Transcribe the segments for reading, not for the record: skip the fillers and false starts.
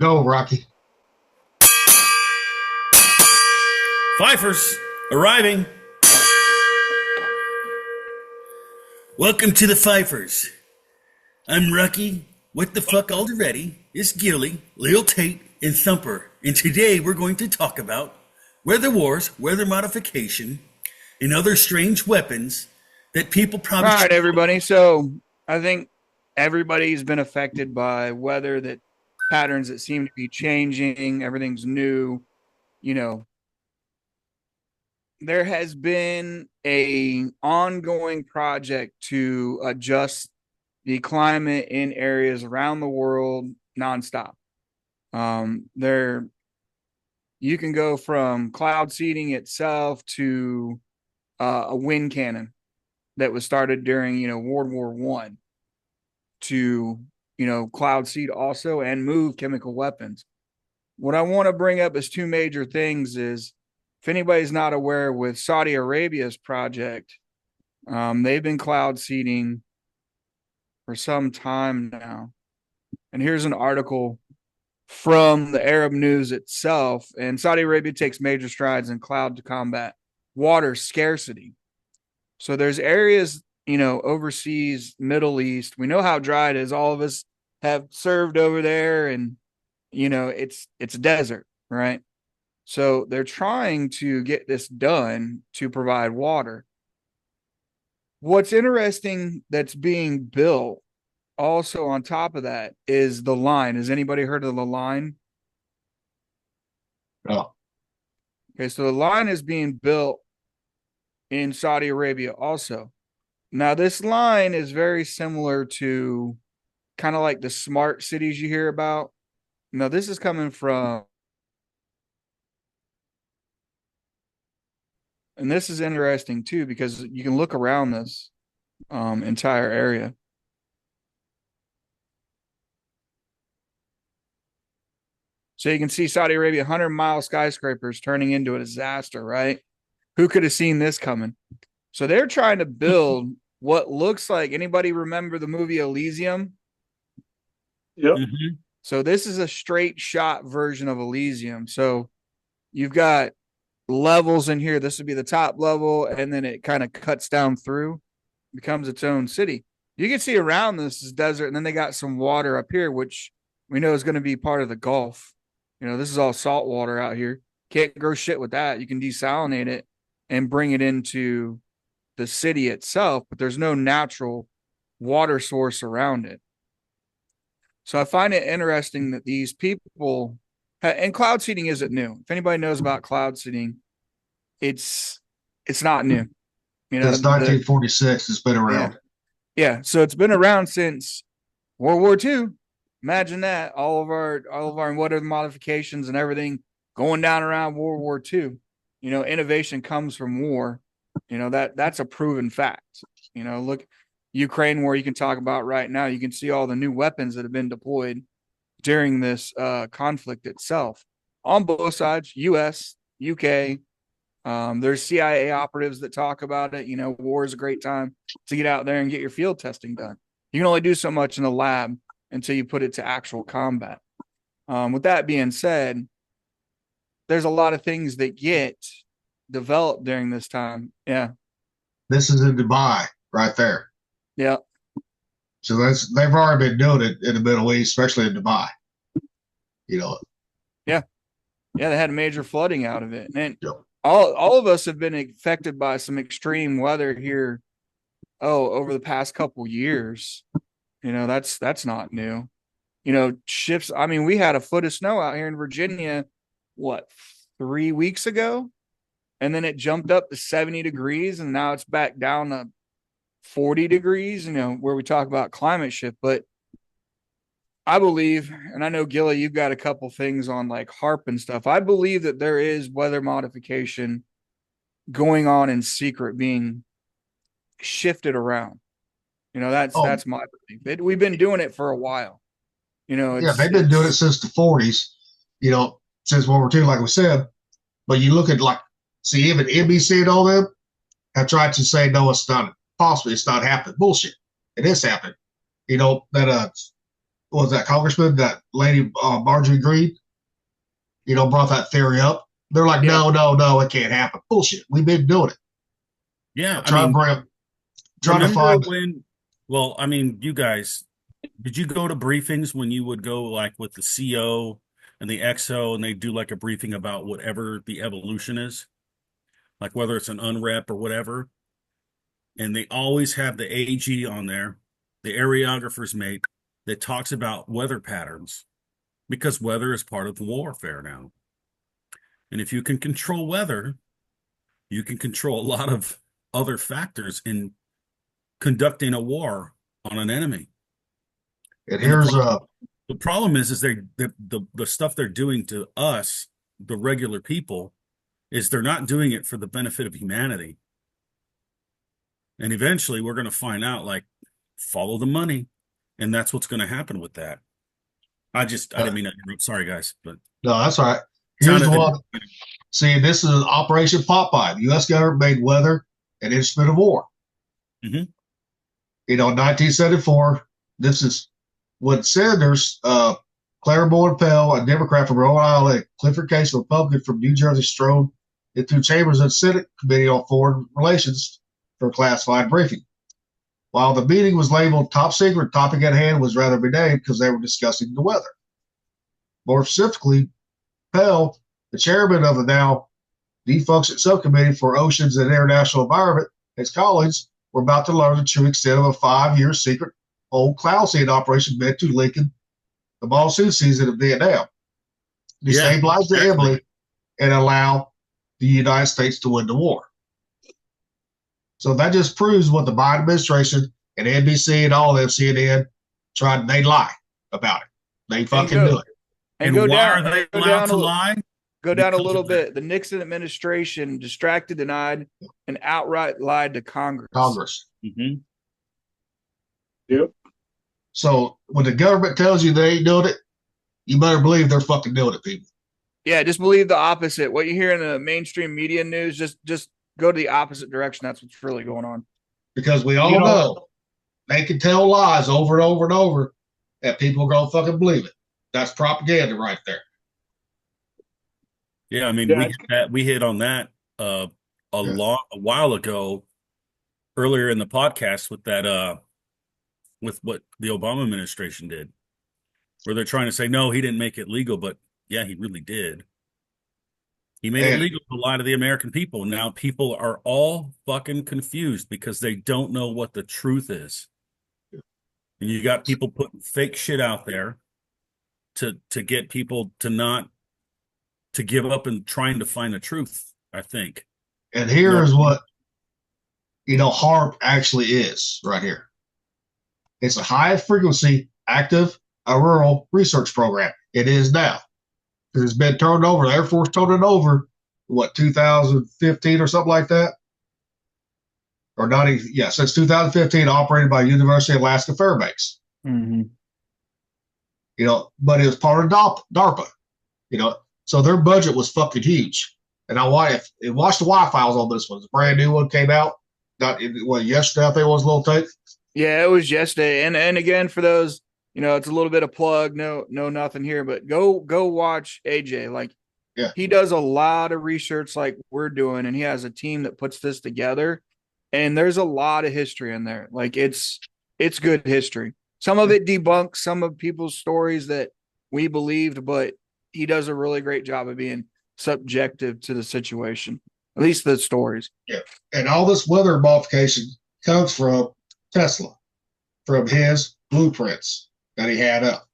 Go, Rocky. Fifers arriving. Welcome to the Fifers. I'm Rocky. What the fuck already? It's Gilly, Lil Tate, and Thumper. And today we're going to talk about weather wars, weather modification, and other strange weapons that people probably. All right, everybody. So I think everybody's been affected by weather that patterns that seem to be changing. Everything's new. You know, there has been a ongoing project to adjust the climate in areas around the world nonstop. There, you can go from cloud seeding itself to a wind cannon that was started during World War One to cloud seed also and move chemical weapons. What I want to bring up as two major things is, if anybody's not aware, with Saudi Arabia's project, they've been cloud seeding for some time now. And here's an article from the Arab News itself. And Saudi Arabia takes major strides in cloud to combat water scarcity. So there's areas, overseas, Middle East. We know how dry it is. All of us have served over there, and it's a desert, right? So they're trying to get this done to provide water. What's interesting that's being built also on top of that is the line. Has anybody heard of the line? No. Okay, so the line is being built in Saudi Arabia also. Now, this line is very similar to kind of like the smart cities you hear about. Now, this is coming from, and this is interesting too, because you can look around this entire area. So you can see Saudi Arabia, 100-mile skyscrapers turning into a disaster, right? Who could have seen this coming? So they're trying to build what looks like, anybody remember the movie Elysium? Yep. Mm-hmm. So this is a straight shot version of Elysium. So you've got levels in here. This would be the top level, and then it kind of cuts down through, becomes its own city. You can see around this is desert, and then they got some water up here, which we know is going to be part of the Gulf. This is all salt water out here. Can't grow shit with that. You can desalinate it and bring it into the city itself, but there's no natural water source around it. So I find it interesting that these people, and cloud seeding isn't new. If anybody knows about cloud seeding, it's not new. Since 1946, it's been around. Yeah, so it's been around since World War II. Imagine that, all of our weather modifications and everything going down around World War II. Innovation comes from war. That's a proven fact. Look, Ukraine war, you can talk about right now. You can see all the new weapons that have been deployed during this conflict itself on both sides, U.S., UK. There's CIA operatives that talk about it. War is a great time to get out there and get your field testing done. You can only do so much in the lab until you put it to actual combat. With that being said, there's a lot of things that get developed during this time. Yeah. This is in Dubai right there. Yeah. So they've already been doing it in the Middle East, especially in Dubai. Yeah. Yeah, they had major flooding out of it. And yep. all of us have been affected by some extreme weather here over the past couple years. That's not new. Shifts. I mean, we had a foot of snow out here in Virginia, 3 weeks ago? And then it jumped up to 70 degrees, and now it's back down to 40 degrees, where we talk about climate shift. But I believe, and I know, Gilly, you've got a couple things on like HAARP and stuff. I believe that there is weather modification going on in secret, being shifted around. That's my belief. We've been doing it for a while. They've been doing it since the 40s, since World War II, like we said. But you look at even NBC and all them have tried to say, no, it's not possible. It's not happening. Bullshit. It is happening. That what was that Congressman, that lady Marjorie Greene, brought that theory up. They're like, Yeah. no, it can't happen. Bullshit. We've been doing it. Yeah, I'm trying to remember find. when? Well, I mean, you guys, did you go to briefings when you would go like with the CO and the XO, and they do like a briefing about whatever the evolution is, like whether it's an unrep or whatever, and they always have the AG on there, the areographer's mate, that talks about weather patterns because weather is part of warfare now. And if you can control weather, you can control a lot of other factors in conducting a war on an enemy. And And here's the problem is the stuff they're doing to us, the regular people, is they're not doing it for the benefit of humanity. And eventually we're going to find out, like, follow the money. And that's what's going to happen with that. I didn't mean to interrupt. Sorry, guys, but no, that's all right. Here's what. See, this is Operation Popeye. The U.S. government made weather an instrument of war. Mhm. In 1974, this is when Senators Claiborne Pell, a Democrat from Rhode Island, and Clifford Case, a Republican from New Jersey, strode into chambers of the Senate Committee on Foreign Relations for a classified briefing. While the meeting was labeled top secret, the topic at hand was rather benign because they were discussing the weather. More specifically, Pell, the chairman of the now defunct subcommittee for oceans and international environment, his colleagues were about to learn the true extent of a 5-year secret old cloud seeding operation meant to lengthen the monsoon season of Vietnam, destabilize the Emily, and allow the United States to win the war. So that just proves what the Biden administration and NBC and all of them, CNN, they lie about it. They fucking do it. And why are they allowed to lie? Go down a little bit. The Nixon administration distracted, denied, and outright lied to Congress. Mm-hmm. Yep. So when the government tells you they ain't doing it, you better believe they're fucking doing it, people. Yeah, just believe the opposite. What you hear in the mainstream media news, just go to the opposite direction. That's what's really going on. Because we all know they can tell lies over and over and over, and people are gonna fucking believe it. That's propaganda right there. Yeah, I mean, we hit on that a while ago, earlier in the podcast with that with what the Obama administration did, where they're trying to say no, he didn't make it legal, but yeah, he really did. He made it legal to lie to the American people. Now people are all fucking confused because they don't know what the truth is, and you got people putting fake shit out there to get people to give up and trying to find the truth, I think. And here's what, HAARP actually is right here. It's a high frequency active auroral research program. It is now. Because it's been turned over. The Air Force turned it over, 2015 or something like that? Or not even, since 2015, operated by University of Alaska Fairbanks. Mm-hmm. But it was part of DARPA, so their budget was fucking huge. And I watched the Y files on this one. It's a brand new one, came out. Yesterday, I think it was a little tape. Yeah, it was yesterday. And again, for those, it's a little bit of plug, no nothing here, but go watch AJ. Like, he does a lot of research like we're doing, and he has a team that puts this together. And there's a lot of history in there. Like, it's good history. Some of it debunks some of people's stories that we believed, but he does a really great job of being subjective to the situation, at least the stories. Yeah. And all this weather modification comes from Tesla, from his blueprints that he had up.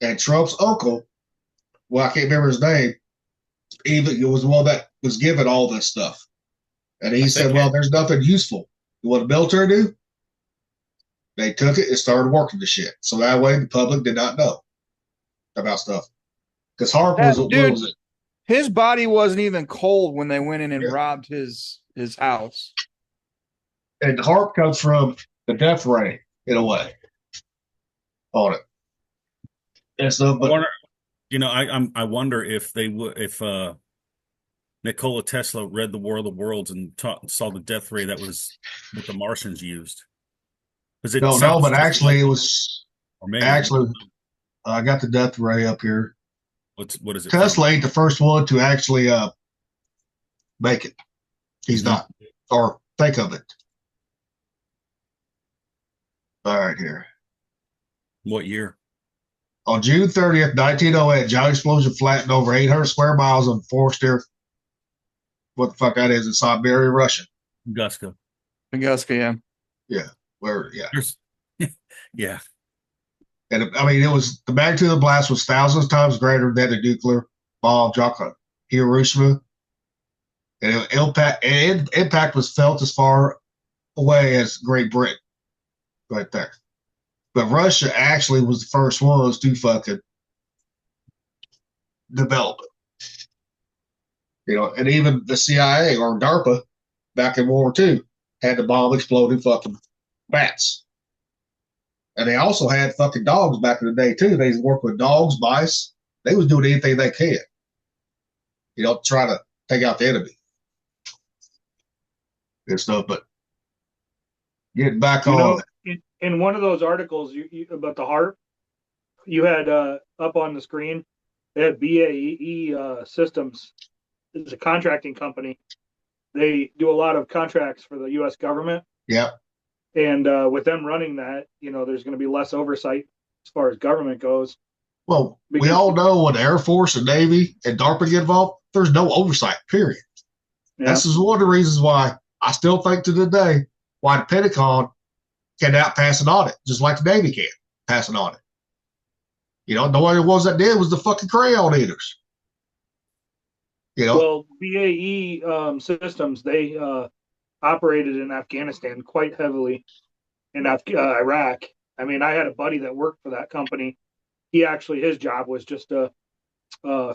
And Trump's uncle, I can't remember his name, it was the one that was given all this stuff. And he said, there's nothing useful. What the military do? They took it and started working the shit. So that way the public did not know about stuff. Because HAARP was, what was it? His body wasn't even cold when they went in and robbed his house. And HAARP comes from the death ray, in a way, on it. And so, but, I wonder if they would, if Nikola Tesla read the War of the Worlds and saw the death ray that the Martians used. No, but actually it was Or maybe Actually, I got the death ray up here. what is it from? Tesla ain't the first one to actually make it. He's not, or think of it. All right, here. What year? On June 30th, 1908, a giant explosion flattened over 800 square miles of forest area. What the fuck that is in Siberia, Russia. Guska. Augusta, yeah. Yeah, where? Yeah, Yeah. and I mean, it was the magnitude of the blast was thousands of times greater than the nuclear bomb dropped on Hiroshima, and impact was felt as far away as Great Britain, right there. But Russia actually was the first ones to fucking develop it. You know, and even the CIA or DARPA back in World War II had the bomb exploding fucking bats. And they also had fucking dogs back in the day too. They worked with dogs, mice. They was doing anything they can. You know, try to take out the enemy and stuff. But getting back on in one of those articles about the HAARP, you had up on the screen, they had BAE Systems. It's a contracting company. They do a lot of contracts for the U.S. government. Yeah. And with them running that, you know, there's going to be less oversight as far as government goes. Well, we all know when the Air Force and Navy and DARPA get involved, there's no oversight, period. Yeah. This is one of the reasons why I still think to the day why the Pentagon cannot pass an audit, just like the Navy can pass an audit. You know, the only ones that did was the fucking crayon eaters. You know? Well, BAE Systems, they operated in Afghanistan quite heavily, in Iraq. I mean, I had a buddy that worked for that company. He actually, his job was just to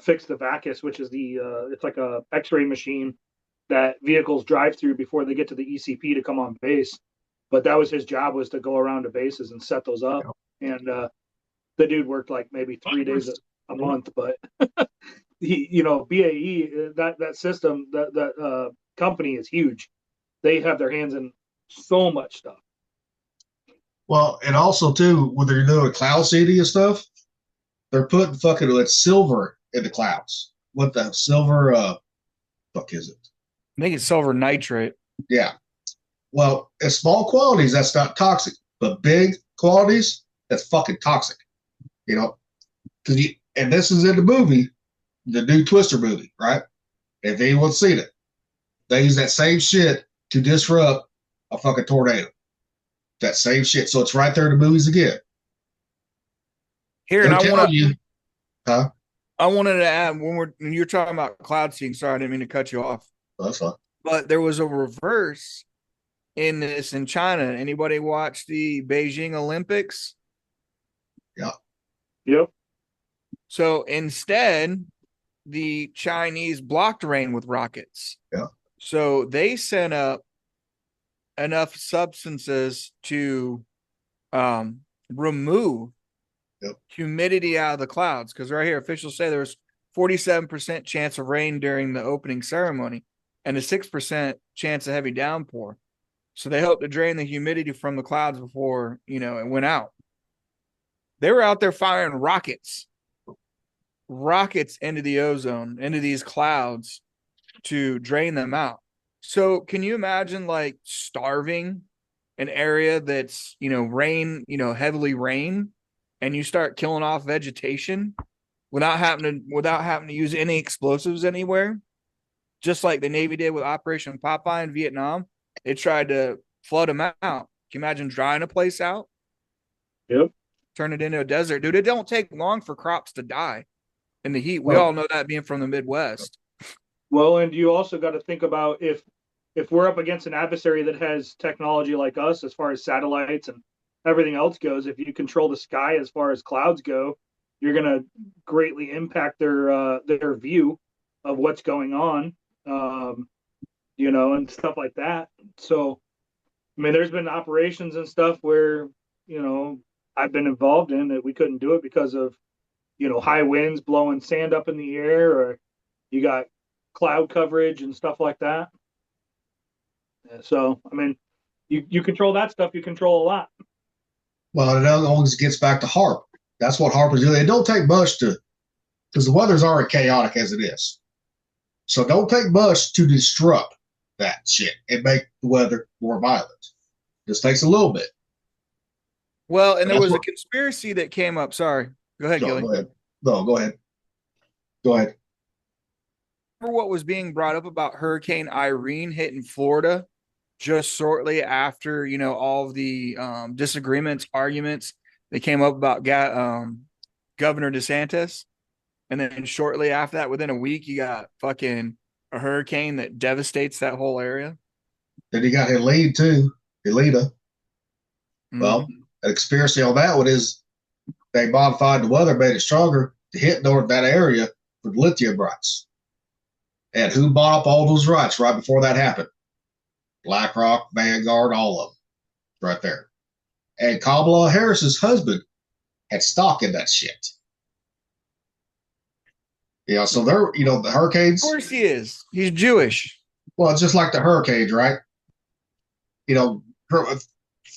fix the VACUS, which is it's like a X-ray machine that vehicles drive through before they get to the ECP to come on base. But that was his job, was to go around to bases and set those up. And the dude worked like maybe 3 days a month, but he, you know, BAE, that system, that company is huge. They have their hands in so much stuff. Well, and also too, when they're doing cloud seeding and stuff, they're putting fucking silver in the clouds. What the silver fuck is it? I think it's silver nitrate. Yeah. Well, in small quantities, that's not toxic, but big quantities, that's fucking toxic. You know, and this is in the movie, the new Twister movie, right? If anyone's seen it, they use that same shit to disrupt a fucking tornado. That same shit. So it's right there in the movies again. Here, and I wanted to add when you're talking about cloud seeding. Sorry, I didn't mean to cut you off. That's fine. But there was a reverse in this in China. Anybody watch the Beijing Olympics? Yeah. Yep. So instead, the Chinese blocked rain with rockets. Yeah. So they sent up enough substances to remove humidity out of the clouds. Because right here, officials say there was 47% chance of rain during the opening ceremony and a 6% chance of heavy downpour. So they hoped to drain the humidity from the clouds before, you know, it went out. They were out there firing rockets into the ozone, into these clouds to drain them out. So can you imagine like starving an area that's, you know, heavily rain, and you start killing off vegetation without having to use any explosives anywhere? Just like the Navy did with Operation Popeye in Vietnam. They tried to flood them out. Can you imagine drying a place out? Yep. Turn it into a desert. Dude, it don't take long for crops to die in the heat. We all know that, being from the Midwest. Well, and you also got to think about if we're up against an adversary that has technology like us, as far as satellites and everything else goes, if you control the sky as far as clouds go, you're going to greatly impact their view of what's going on, you know, and stuff like that. So, I mean, there's been operations and stuff where, you know, I've been involved in that we couldn't do it because of, you know, high winds blowing sand up in the air, or you got cloud coverage and stuff like that. So, I mean, you control that stuff, you control a lot. Well, it always gets back to HARP. That's what HARP is doing. It don't take much to, because the weather's already chaotic as it is. So don't take much to disrupt that shit and make the weather more violent. Just takes a little bit. Well, and But there that's was a what. conspiracy that came up. Sorry. Go ahead, No, Gilly. go ahead. No, go ahead. Go ahead. Remember what was being brought up about Hurricane Irene hitting Florida just shortly after, all of the disagreements, arguments that came up about Governor DeSantis. And then shortly after that, within a week, you got fucking a hurricane that devastates that whole area. Then you got Helene too. Helena. Well, Mm-hmm. an conspiracy on that one is they modified the weather, made it stronger to hit north that area with lithium rights. And who bought up all those rights right before that happened? BlackRock, Vanguard, all of them, right there. And Kamala Harris's husband had stock in that shit. Yeah, so they're, the Of hurricanes. course he is. He's Jewish. Well, it's just like the hurricanes, right?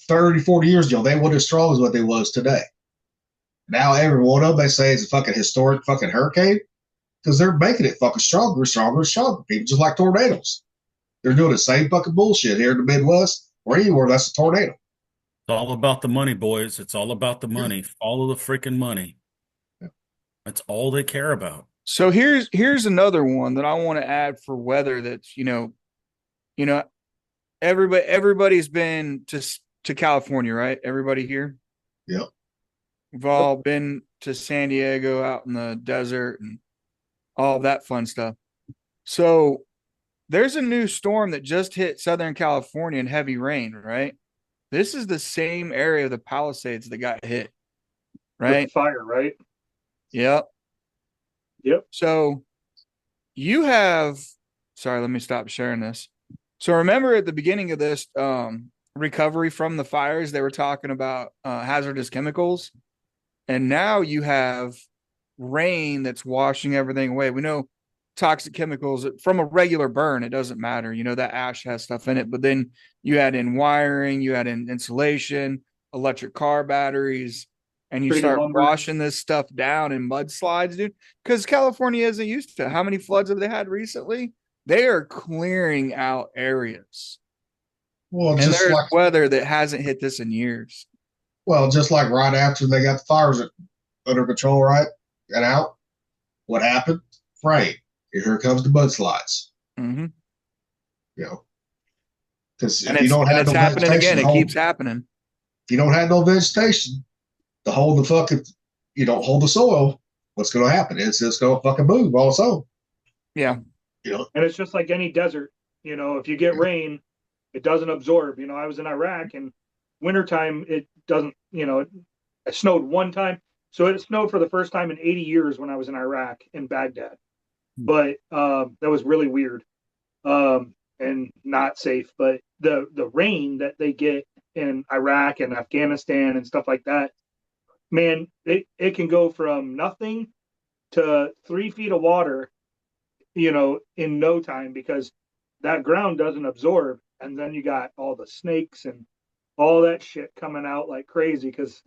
30, 40 years ago, they weren't as strong as what they was today. Now every one of them, they say it's a fucking historic fucking hurricane because they're making it fucking stronger, stronger, stronger. People just like tornadoes. They're doing the same fucking bullshit here in the Midwest or anywhere that's a tornado. It's all about the money, boys. It's all about the money. Follow the freaking money. That's all they care about. So here's another one that I want to add for weather. That's everybody's been to California, right? Everybody here. Yep. We've all been to San Diego, out in the desert, and all that fun stuff. So there's a new storm that just hit Southern California in heavy rain, right? This is the same area of the Palisades that got hit, right? With fire, right? Yep. Yep. So you have, sorry, let me stop sharing this. So remember at the beginning of this recovery from the fires, they were talking about hazardous chemicals. And now you have rain that's washing everything away. We know toxic chemicals from a regular burn, it doesn't matter. That ash has stuff in it, but then you add in wiring, you add in insulation, electric car batteries, and you start washing this stuff down in mudslides, dude. Because California isn't used to it. How many floods have they had recently? They are clearing out areas. Well, and just there's like weather that hasn't hit this in years. well, just like right after they got the fires under control, right, and out, what happened? Rain. Here comes the mudslides. Mm-hmm. Because if you don't have no happening vegetation, again. It keeps happening. If you don't have no vegetation to hold the fucking, hold the soil, what's going to happen? It's just going to fucking move on its own. Yeah. And it's just like any desert. If you get rain, it doesn't absorb. I was in Iraq, and wintertime, it doesn't, it snowed one time. So it snowed for the first time in 80 years when I was in Iraq in Baghdad. But that was really weird and not safe. But the rain that they get in Iraq and Afghanistan and stuff like that, man, it can go from nothing to 3 feet of water, in no time, because that ground doesn't absorb. And then you got all the snakes and all that shit coming out like crazy because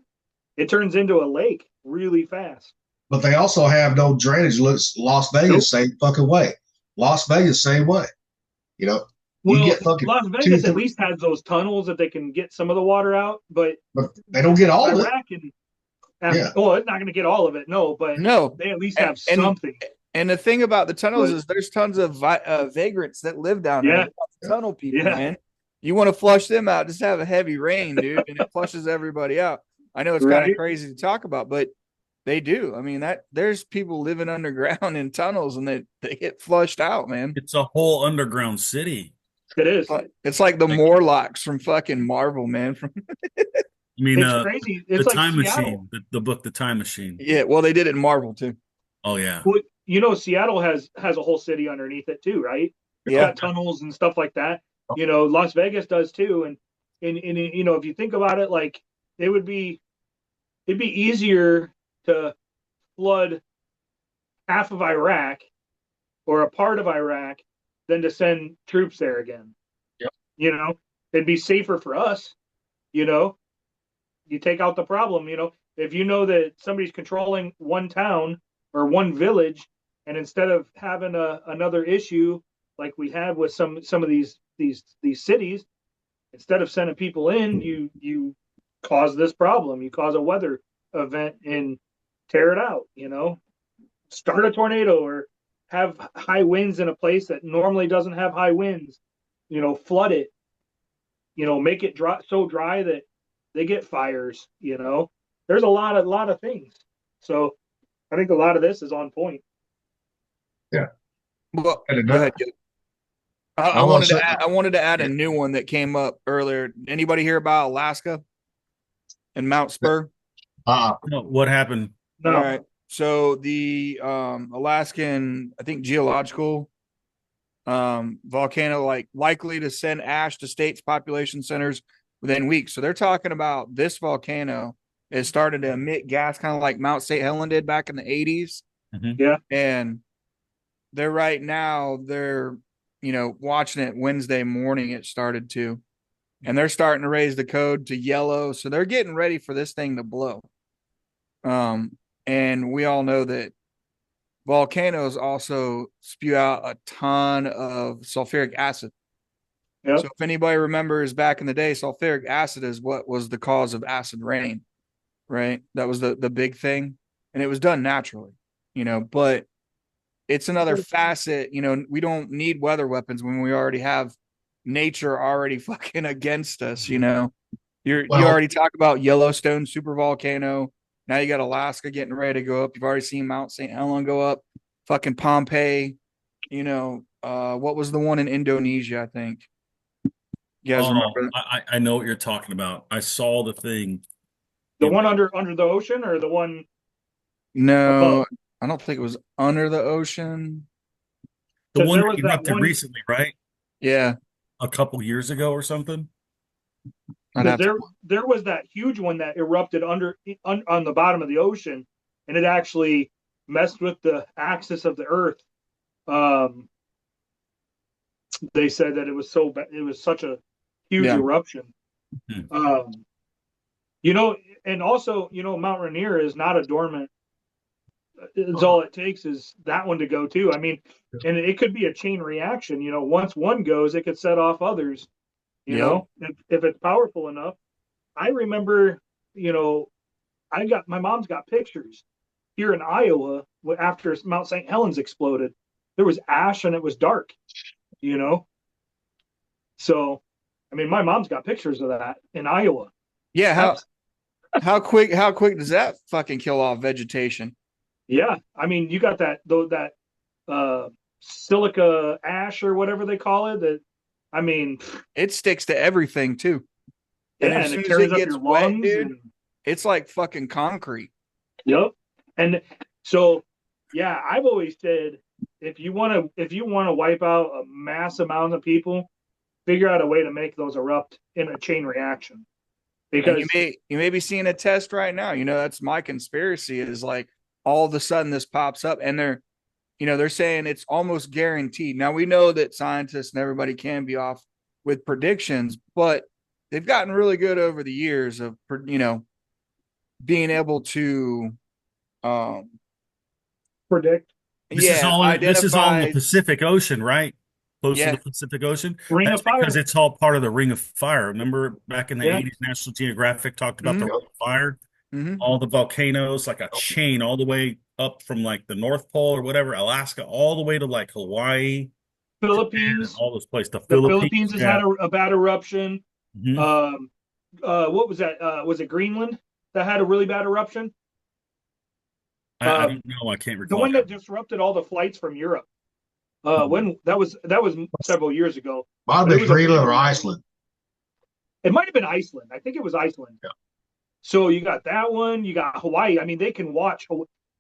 it turns into a lake really fast. But they also have no drainage. Las Vegas, same fucking way. Las Vegas, same way. Well, get Las Vegas at least has those tunnels that they can get some of the water out, but they don't get all of it. Well, it's not going to get all of it, but they at least have something. And the thing about the tunnels is there's tons of vagrants that live down there. Tunnel people, man. You want to flush them out, just have a heavy rain, dude, and it flushes everybody out. I know it's kind of crazy to talk about, but they do. I mean, there's people living underground in tunnels, and they get flushed out, man. It's a whole underground city. It is. It's like the Morlocks from fucking Marvel, man. It's crazy. It's the like Time Seattle. Machine, the book, The Time Machine. Yeah, well, they did it in Marvel too. Oh yeah. Well, Seattle has a whole city underneath it too, right? It's got tunnels and stuff like that. Las Vegas does too, and if you think about it, like it'd be easier to flood half of Iraq or a part of Iraq than to send troops there again. Yep. It'd be safer for us, you take out the problem. You know, if you know that somebody's controlling one town or one village, and instead of having another issue like we have with some of these cities, instead of sending people in, you cause this problem. You cause a weather event and tear it out. You know, start a tornado or have high winds in a place that normally doesn't have high winds. You know, flood it. You know, make it dry, so dry that they get fires. You know, there's a lot of things. So I think a lot of this is on point. Well, And go ahead. I I want wanted to to say, add, I wanted to add a new one that came up earlier. Anybody hear about Alaska and Mount Spur? No, what happened? No, All right. So the Alaskan, I think geological volcano likely to send ash to states' population centers within weeks. So they're talking about this volcano has started to emit gas kind of like Mount St. Helen did back in the 80s. yeah, And they're right now they're watching it Wednesday morning it started to, and they're starting to raise the code to yellow, so they're getting ready for this thing to blow. And we all know that volcanoes also spew out a ton of sulfuric acid. yeah. So if anybody remembers back in the day, sulfuric acid is what was the cause of acid rain, right? That was the big thing, and it was done naturally, but it's another facet. We don't need weather weapons when we already have nature already fucking against us. You already talk about Yellowstone super volcano. Now you got Alaska getting ready to go up. You've already seen Mount St. Helen go up. Fucking Pompeii. What was the one in Indonesia? I think. You guys remember? I know what you're talking about. I saw the thing. The one under the ocean, or the one No, above? I don't think it was under the ocean. The 'Cause one there that was that erupted one. recently, right? Yeah, A couple years ago or something. I'd have to. There was that huge one that erupted on the bottom of the ocean, and it actually messed with the axis of the Earth. They said that it was it was such a huge Yeah. eruption. Hmm. And also, Mount Rainier is not a dormant. It's all it takes is that one to go too. I mean, and it could be a chain reaction. Once one goes, it could set off others. Yep. If it's powerful enough. I remember, my mom's got pictures here in Iowa after Mount St. Helens exploded. There was ash and it was dark. So, I mean, my mom's got pictures of that in Iowa. Yeah. How quick does that fucking kill off vegetation? Yeah, I mean, you got that silica ash or whatever they call it. That, I mean, It sticks to everything too. And yeah, as and soon it as tears it up gets your wet, lungs. dude, it's like fucking concrete. Yep. And so, yeah, I've always said if you want to wipe out a mass amount of people, figure out a way to make those erupt in a chain reaction. And Because you may be seeing a test right now. That's my conspiracy is like all of a sudden this pops up and they're saying it's almost guaranteed. Now we know that scientists and everybody can be off with predictions, but they've gotten really good over the years of being able to predict This is all in identify the Pacific Ocean, right? Close Yeah. to the Pacific Ocean. Ring That's of Fire. because it's all part of the Ring of Fire. Remember back in the Yeah. 80s, National Geographic talked about Mhm. the Ring of Fire, Mhm. all the volcanoes, like a chain all the way up from like the North Pole or whatever, Alaska, all the way to like Hawaii, Philippines. all those places. The The Philippines has yeah. had a bad eruption. Mhm. What was that? Was it Greenland that had a really bad eruption? I don't know. I can't The recall. one that disrupted all the flights from Europe. When that was several years ago. might have But it been was a Greenland big or one. Iceland. It might have been Iceland. I think it was Iceland. Yeah. So you got that one. You got Hawaii. I mean, they can watch.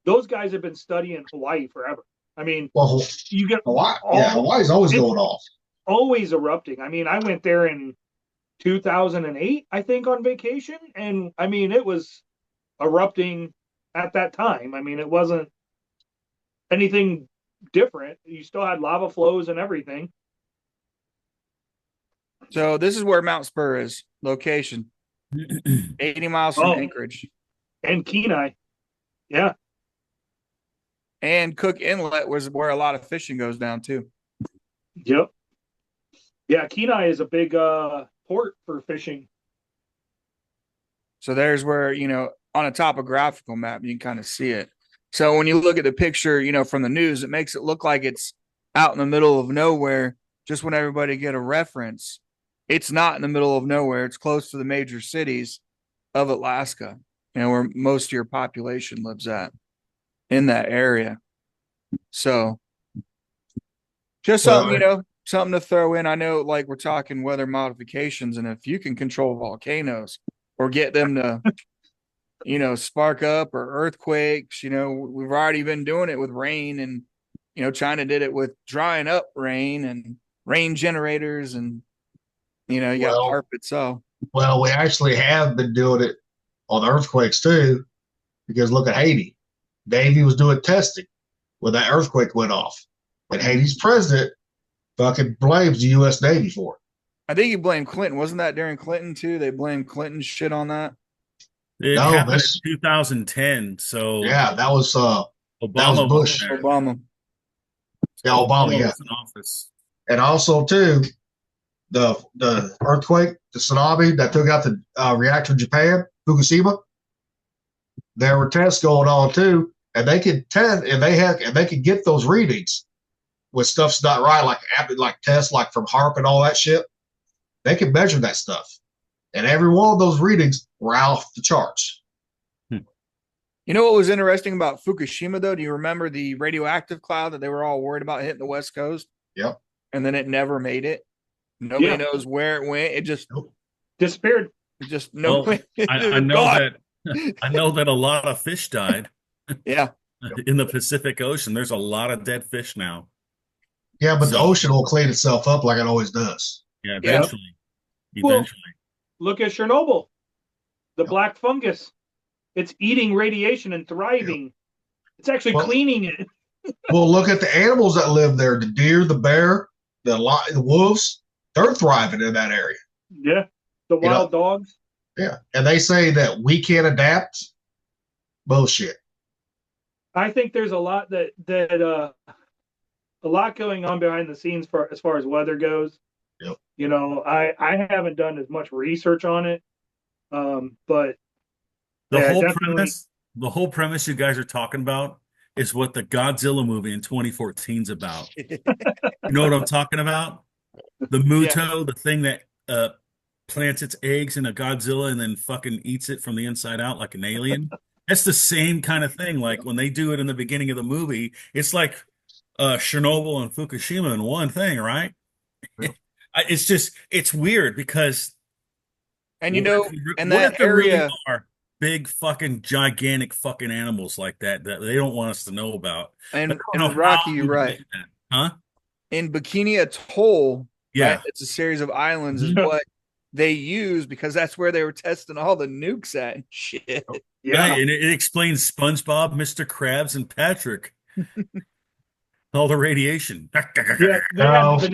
Those guys have been studying Hawaii forever. I mean, Well, you get Hawaii, Hawaii's always going off. always erupting. I mean, I went there in 2008, I think, on vacation, and I mean, it was erupting at that time. I mean, it wasn't anything different. You still had lava flows and everything. So this is where Mount Spur is location. 80 miles from Oh, Anchorage. and Kenai. Yeah. And Cook Inlet was where a lot of fishing goes down too. Yep. Yeah, Kenai is a big port for fishing. So there's where, on a topographical map, you can kind of see it. So when you look at the picture, from the news, it makes it look like it's out in the middle of nowhere. Just when everybody get a reference, it's not in the middle of nowhere. It's close to the major cities of Alaska, where most of your population lives at in that area. So just something, something to throw in. I know, like, we're talking weather modifications, and if you can control volcanoes or get them to spark up, or earthquakes, we've already been doing it with rain, and China did it with drying up rain and rain generators, and you got HAARP itself. Well, we actually have been doing it on earthquakes too, because look at Haiti. Navy was doing testing when that earthquake went off, and Haiti's president fucking blames the U.S. Navy for it. I think he blamed Clinton. Wasn't that during Clinton too? They blamed Clinton's shit on that. It happened in 2010. So yeah, that was Obama. That was Bush. Obama. Yeah, Obama. Yeah. In office. And also too, the earthquake, the tsunami that took out the reactor in Japan, Fukushima. There were tests going on too, and they could test, and they could get those readings when stuff's not right, like tests like from HAARP and all that shit. They could measure that stuff, and every one of those readings were off the charts. You know what was interesting about Fukushima though? Do you remember the radioactive cloud that they were all worried about hitting the West Coast? Yep. And then it never made it. Nobody knows where it went. It just disappeared. Just I know that. I know that a lot of fish died. Yeah. In the Pacific Ocean, there's a lot of dead fish now. Yeah, but the ocean will clean itself up like it always does. Yeah, eventually. Well, look at Chernobyl, the black fungus. It's eating radiation and thriving. Yep. It's actually cleaning it. Well, look at the animals that live there: the deer, the bear, the wolves. They're thriving in that area. Yeah, the wild dogs. Yeah, and they say that we can't adapt. Bullshit. I think there's a lot a lot going on behind the scenes as far as weather goes. Yep. I haven't done as much research on it, but the whole premise you guys are talking about is what the Godzilla movie in 2014 is about. You know what I'm talking about? The Muto, the thing that plants its eggs in a Godzilla and then fucking eats it from the inside out like an alien. That's the same kind of thing. Like when they do it in the beginning of the movie, it's like Chernobyl and Fukushima in one thing, right? It's weird because, and and that area really are big fucking gigantic fucking animals like that they don't want us to know about. And Rocky, you're right. Huh? In Bikini Atoll, yeah, right? It's a series of islands is what they use because that's where they were testing all the nukes at and shit. Yeah, and it explains SpongeBob, Mr. Krabs, and Patrick. All the radiation. Yeah, the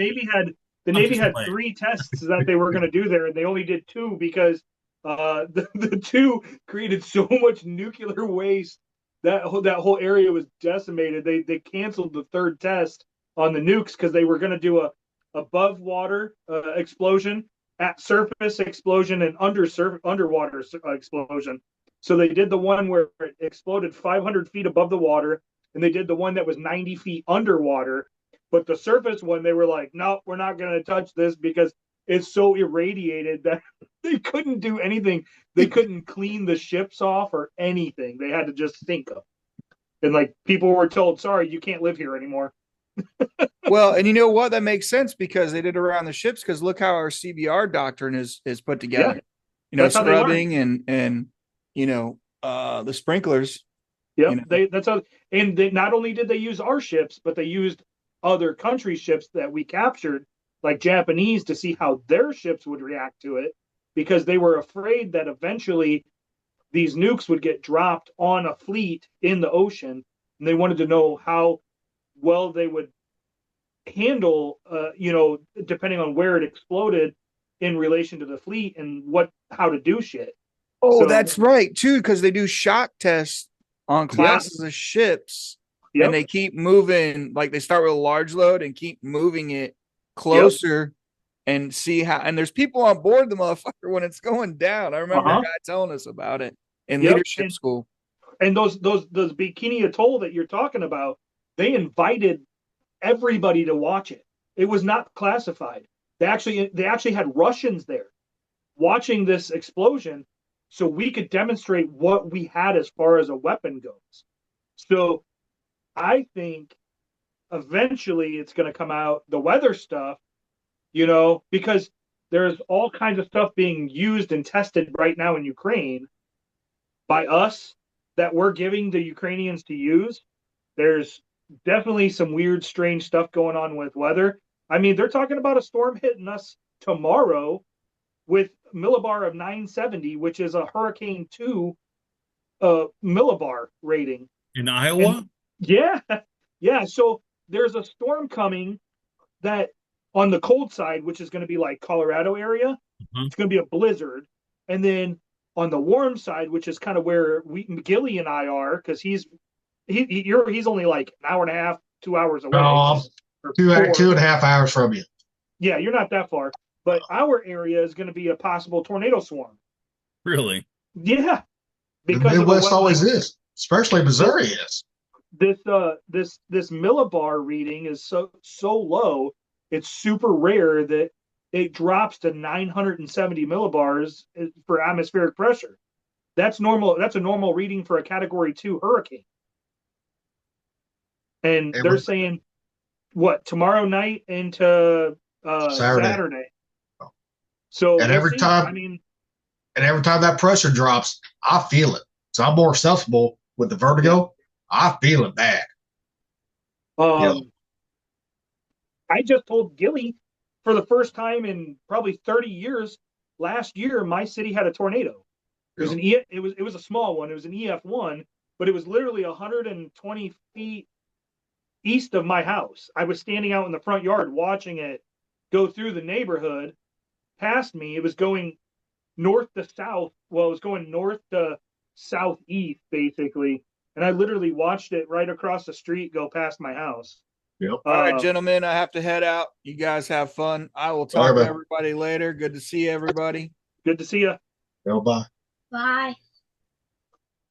Navy had 3 tests that they were going to do there, and they only did 2 because the 2 created so much nuclear waste that whole area was decimated. They canceled the 3rd test on the nukes because they were going to do a above water explosion, at surface explosion, and underwater explosion. So they did the one where it exploded 500 feet above the water, and they did the one that was 90 feet underwater. But the surface one, they were like, no, we're not going to touch this because it's so irradiated that they couldn't do anything. They couldn't clean the ships off or anything. They had to just sink them. And like people were told, sorry, you can't live here anymore. Well, and you know what? That makes sense because they did around the ships. Because look how our CBR doctrine is put together. Yeah, scrubbing and the sprinklers. Yeah, that's how. And not only did they use our ships, but they used other countries' ships that we captured, like Japanese, to see how their ships would react to it, because they were afraid that eventually these nukes would get dropped on a fleet in the ocean, and they wanted to know how well they would handle, depending on where it exploded in relation to the fleet and how to do shit. Oh, So- that's right, too, because they do shock tests on Yeah. classes of ships, Yep. and they keep moving. Like they start with a large load and keep moving it closer, and see how. And there's people on board the motherfucker when it's going down. I remember a guy telling us about it in Yep. leadership school. And those Bikini Atoll that you're talking about, they invited everybody to watch it. It was not classified. They actually had Russians there watching this explosion, so we could demonstrate what we had as far as a weapon goes. So I think eventually it's going to come out, the weather stuff, because there's all kinds of stuff being used and tested right now in Ukraine by us that we're giving the Ukrainians to use. There's definitely some weird, strange stuff going on with weather. I mean, they're talking about a storm hitting us tomorrow with millibar of 970, which is a Hurricane 2 millibar rating. In Iowa? And, yeah. So there's a storm coming that on the cold side, which is going to be like Colorado area, it's going to be a blizzard. And then on the warm side, which is kind of where Gilly and I are, because he's only like an hour and a half, 2 hours away. No, two and a half hours from you. Yeah, you're not that far. But our area is going to be a possible tornado swarm. Really? Yeah. The Midwest always is, especially Missouri is. This millibar reading is so low, it's super rare that it drops to 970 millibars for atmospheric pressure. That's normal. That's a normal reading for a Category 2 hurricane. And they're saying, tomorrow night into Saturday. So and every time that pressure drops, I feel it. So I'm more susceptible with the vertigo. I feel it bad. I just told Gilly for the first time in probably 30 years. Last year, my city had a tornado. It was it was a small one. It was an EF1, but it was literally 120 feet east of my house. I was standing out in the front yard watching it go through the neighborhood past me. It was going north to south. Well, it was going north to southeast, basically. And I literally watched it right across the street go past my house. Yep. All right, gentlemen, I have to head out. You guys have fun. I will talk to everybody later. Good to see everybody. Good to see you. Bye. Bye.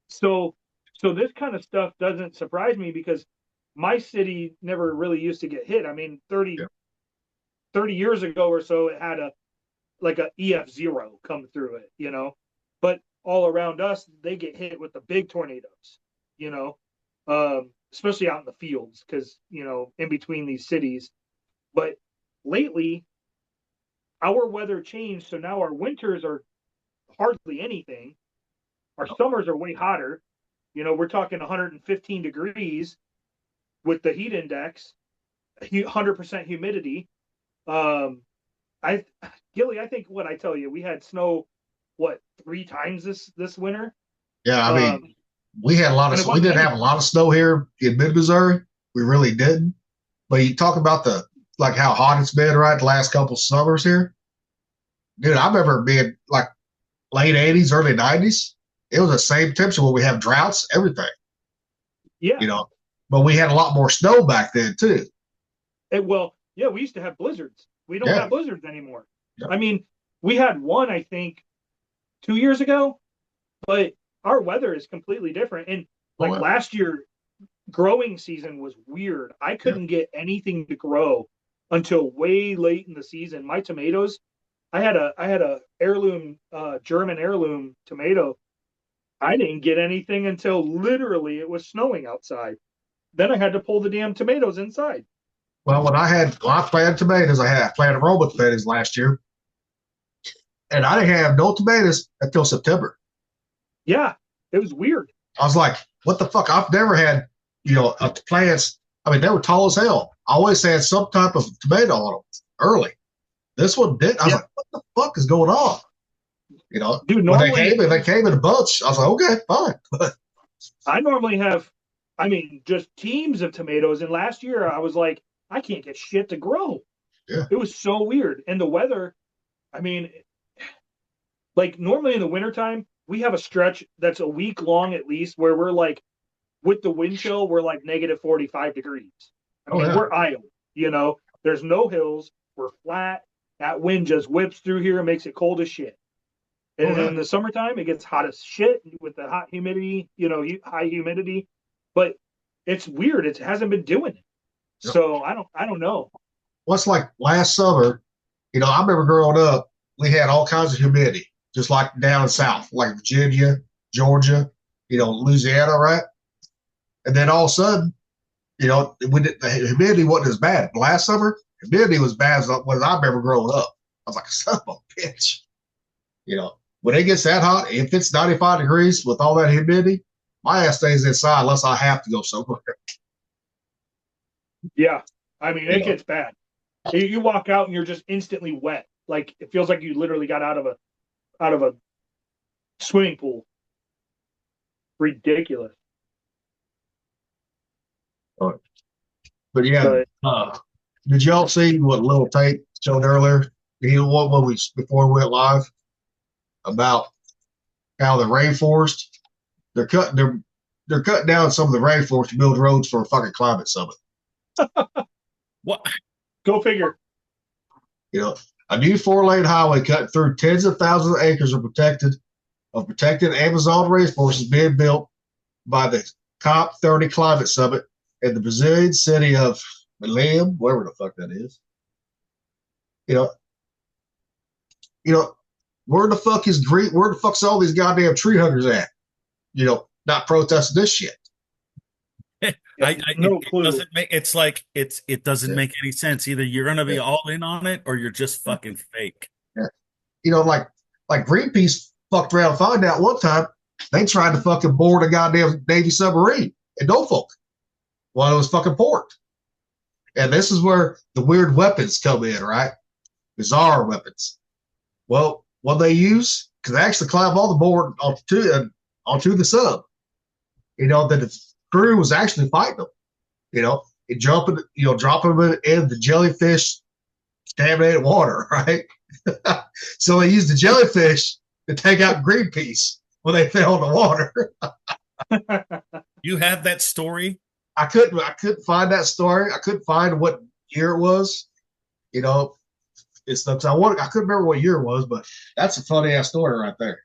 So this kind of stuff doesn't surprise me because my city never really used to get hit. I mean, 30 years ago or so, it had a EF0 come through it, but all around us, they get hit with the big tornadoes, especially out in the fields because, in between these cities. But lately, our weather changed. So now our winters are hardly anything. Our summers are way hotter. We're talking 115 degrees with the heat index, 100% humidity. Gilly, I think what I tell you, we had snow, 3 times this winter? Yeah, I mean, we had we didn't have a lot of snow here in mid-Missouri. We really didn't. But you talk about how hot it's been, right, the last couple summers here. Dude, I remember being like late 80s, early 90s. It was the same temperature when we have droughts, everything. Yeah. But we had a lot more snow back then, too. We used to have blizzards. We don't have blizzards anymore. Yeah. I mean, we had one, I think, 2 years ago, but our weather is completely different. And last year, growing season was weird. I couldn't get anything to grow until way late in the season. My tomatoes, I had a heirloom, German heirloom tomato. I didn't get anything until literally it was snowing outside. Then I had to pull the damn tomatoes inside. Well, I planted tomatoes. I planted Roma tomatoes last year. And I didn't have no tomatoes until September. Yeah, it was weird. I was like, what the fuck? I've never had, plants. I mean, they were tall as hell. I always had some type of tomato on them early. This one didn't. I was like, what the fuck is going on? Dude, when they came in a bunch, I was like, okay, fine. I normally have, just teams of tomatoes. And last year I was like, I can't get shit to grow. Yeah. It was so weird. And the weather, I mean, like normally in the wintertime, we have a stretch that's a week long at least where we're like, with the wind chill, we're like negative 45 degrees. I mean, we're Iowa, you know, there's no hills, we're flat. That wind just whips through here and makes it cold as shit. And in the summertime, it gets hot as shit with the hot humidity, you know, high humidity. But it's weird; it hasn't been doing it. Yep. So I don't know. Well, it's like last summer. You know, I remember growing up, we had all kinds of humidity, just like down south, like Virginia, Georgia, you know, Louisiana, right? And then all of a sudden, you know, the humidity wasn't as bad. Last summer, humidity was bad as when I remember growing up. I was like, son of a bitch. You know, when it gets that hot, if it's 95 degrees with all that humidity, my ass stays inside unless I have to go somewhere. Yeah. I mean, it gets bad. You walk out and you're just instantly wet. Like it feels like you literally got out of a swimming pool. Ridiculous. But yeah, did y'all see what Lil Tate showed earlier? You know what we before we went live about how the rainforest they're cutting down some of the rainforest to build roads for a fucking climate summit. What? Go figure. You know, a new 4-lane highway cutting through tens of thousands of acres of protected Amazon rainforest is being built by the COP30 climate summit in the Brazilian city of Belém, wherever the fuck that is. You know, where the fuck's all these goddamn tree huggers at? You know, not protesting this shit. No clue. It doesn't make it doesn't make any sense. Either you're gonna be all in on it or you're just fucking fake. Yeah. You know, like Greenpeace fucked around and found out one time they tried to fucking board a goddamn Navy submarine in Norfolk while it was fucking port. And this is where the weird weapons come in, right? Bizarre weapons. Well, what they use, because they actually climb all the board onto the sub. You know, that the crew was actually fighting them. You know, dropping them in the jellyfish contaminated water, right? So they used the jellyfish to take out Greenpeace when they fell in the water. You have that story? I couldn't find that story. I couldn't find what year it was. You know, I couldn't remember what year it was, but that's a funny ass story right there.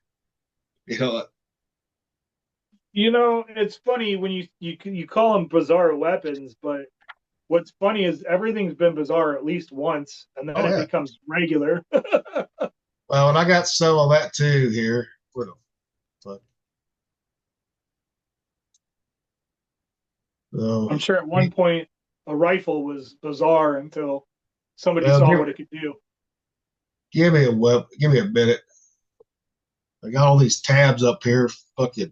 You know, it's funny when you call them bizarre weapons, but what's funny is everything's been bizarre at least once, and then it becomes regular. Well, and I got some of that too here. I'm sure at one point a rifle was bizarre until somebody saw what it could do. Give me a minute. I got all these tabs up here. Fucking,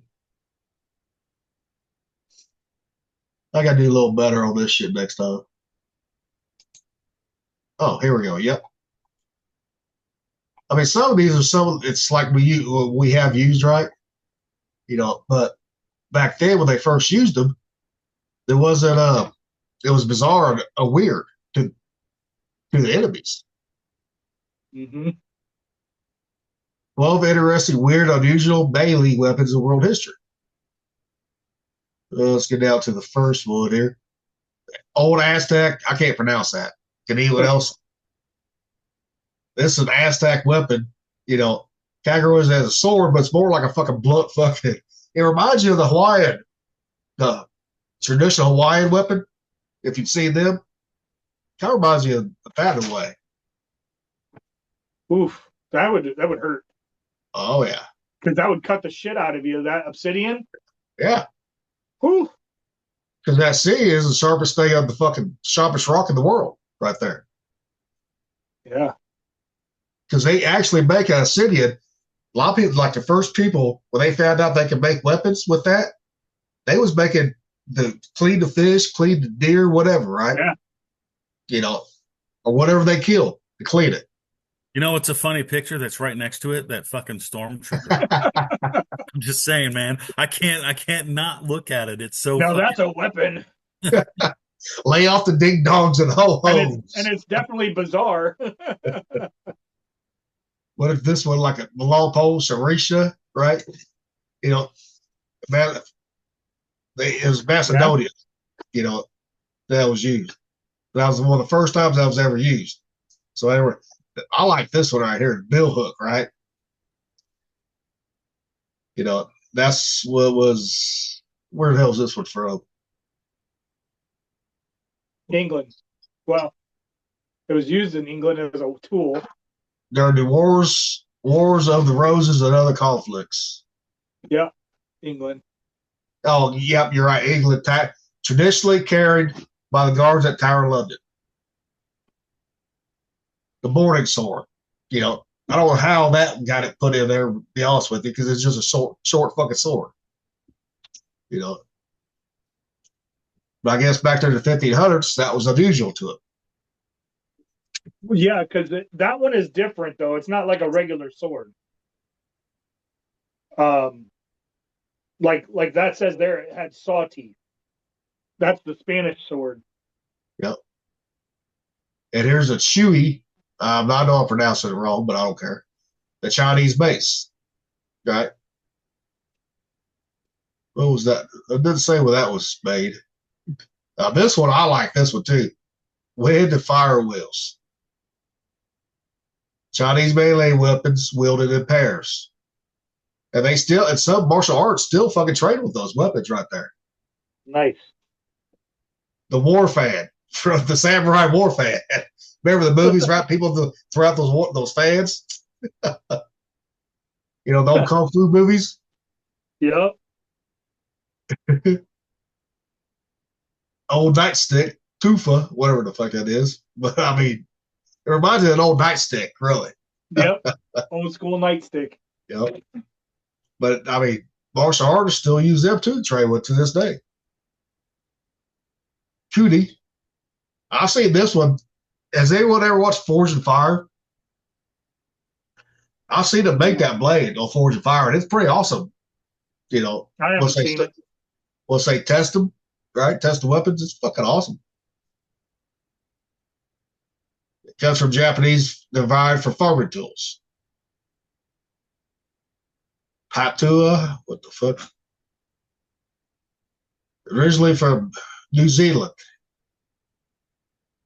I gotta do a little better on this shit next time. Oh, here we go. Yep. I mean, some of these are it's like we have used, right? You know, but back then when they first used them, there wasn't it was bizarre and weird to the enemies. Mm-hmm. 12 interesting, weird, unusual melee weapons in world history. Let's get down to the first one here. Old Aztec. I can't pronounce that. Can anyone else? This is an Aztec weapon. You know, Kagura has a sword, but it's more like a fucking blunt fucking. It reminds you of the traditional Hawaiian weapon. If you've seen them, kind of reminds you of that in a way. Oof, that would hurt. Oh yeah, because that would cut the shit out of you. That obsidian. Yeah. Whew. Because that sea is the sharpest thing on the fucking sharpest rock in the world, right there. Yeah. Because they actually make an obsidian. A lot of people, like the first people, when they found out they could make weapons with that, they was making clean the fish, clean the deer, whatever, right? Yeah. You know, or whatever they kill to clean it. You know, it's a funny picture that's right next to it. That fucking stormtrooper. I'm just saying, man. I can't not look at it. It's so. No, that's a weapon. Lay off the ding dongs and ho ho. And it's definitely bizarre. What if this one like a Malolpo, Sarisha, right? You know, man, it was Macedonia, you know, that was used. That was one of the first times that was ever used. So anyway, I like this one right here, bill hook, right? You know, that's what was. Where the hell is this one from? England. Well, it was used in England as a tool. During the wars of the Roses and other conflicts. Yeah, England. Oh, yep, you're right. England traditionally carried by the guards at Tower London. The morning sword. You know, I don't know how that got it put in there, to be honest with you, because it's just a short fucking sword. You know. But I guess back there in the 1500s, that was unusual to it. Yeah, because that one is different, though. It's not like a regular sword. Like that says there, it had saw teeth. That's the Spanish sword. Yep. And here's a Chewy. I know I'm pronouncing it wrong, but I don't care. The Chinese mace. Right? What was that? It didn't say where that was made. This one, I like this one too. Wind and fire wheels. Chinese melee weapons wielded in pairs. And they still, in some martial arts, still fucking train with those weapons right there. Nice. The war fan from the Samurai War fan. Remember the movies, right? People throw out those fans. You know, the old kung fu movies. Yep. Old nightstick, tufa, whatever the fuck that is. But I mean, it reminds me of an old nightstick, really. Yep. Old school nightstick. Yep. But I mean, martial artists still use them too to train with to this day. Cootie. I've seen this one. Has anyone ever watched Forge and Fire? I've seen them make that blade on Forge and Fire, and it's pretty awesome. You know, I haven't seen it. Once they test them, right? Test the weapons, it's fucking awesome. It comes from Japanese divide for farming tools. Patua, what the fuck? Originally from New Zealand.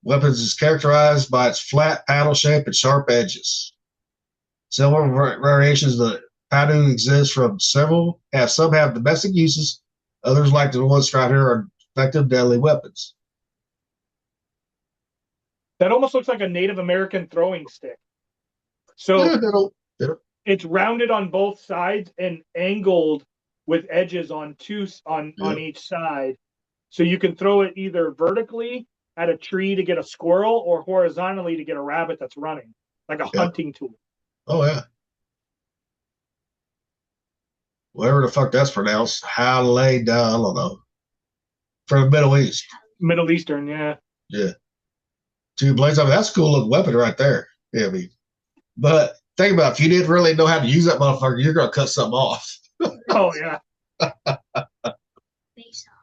Weapons is characterized by its flat paddle shape and sharp edges. Several variations of the Padu exist from several. Some have domestic uses. Others, like the ones right here, are effective deadly weapons. That almost looks like a Native American throwing stick. So it's rounded on both sides and angled with edges on each side. So you can throw it either vertically at a tree to get a squirrel or horizontally to get a rabbit that's running, like a hunting tool. Oh, yeah. Whatever the fuck that's pronounced. Haleda, I don't know. From the Middle East. Middle Eastern, yeah. Yeah. 2 blades. I mean, that's a cool looking weapon right there. Yeah, I mean, but think about it, if you didn't really know how to use that motherfucker, you're going to cut something off. Oh, yeah.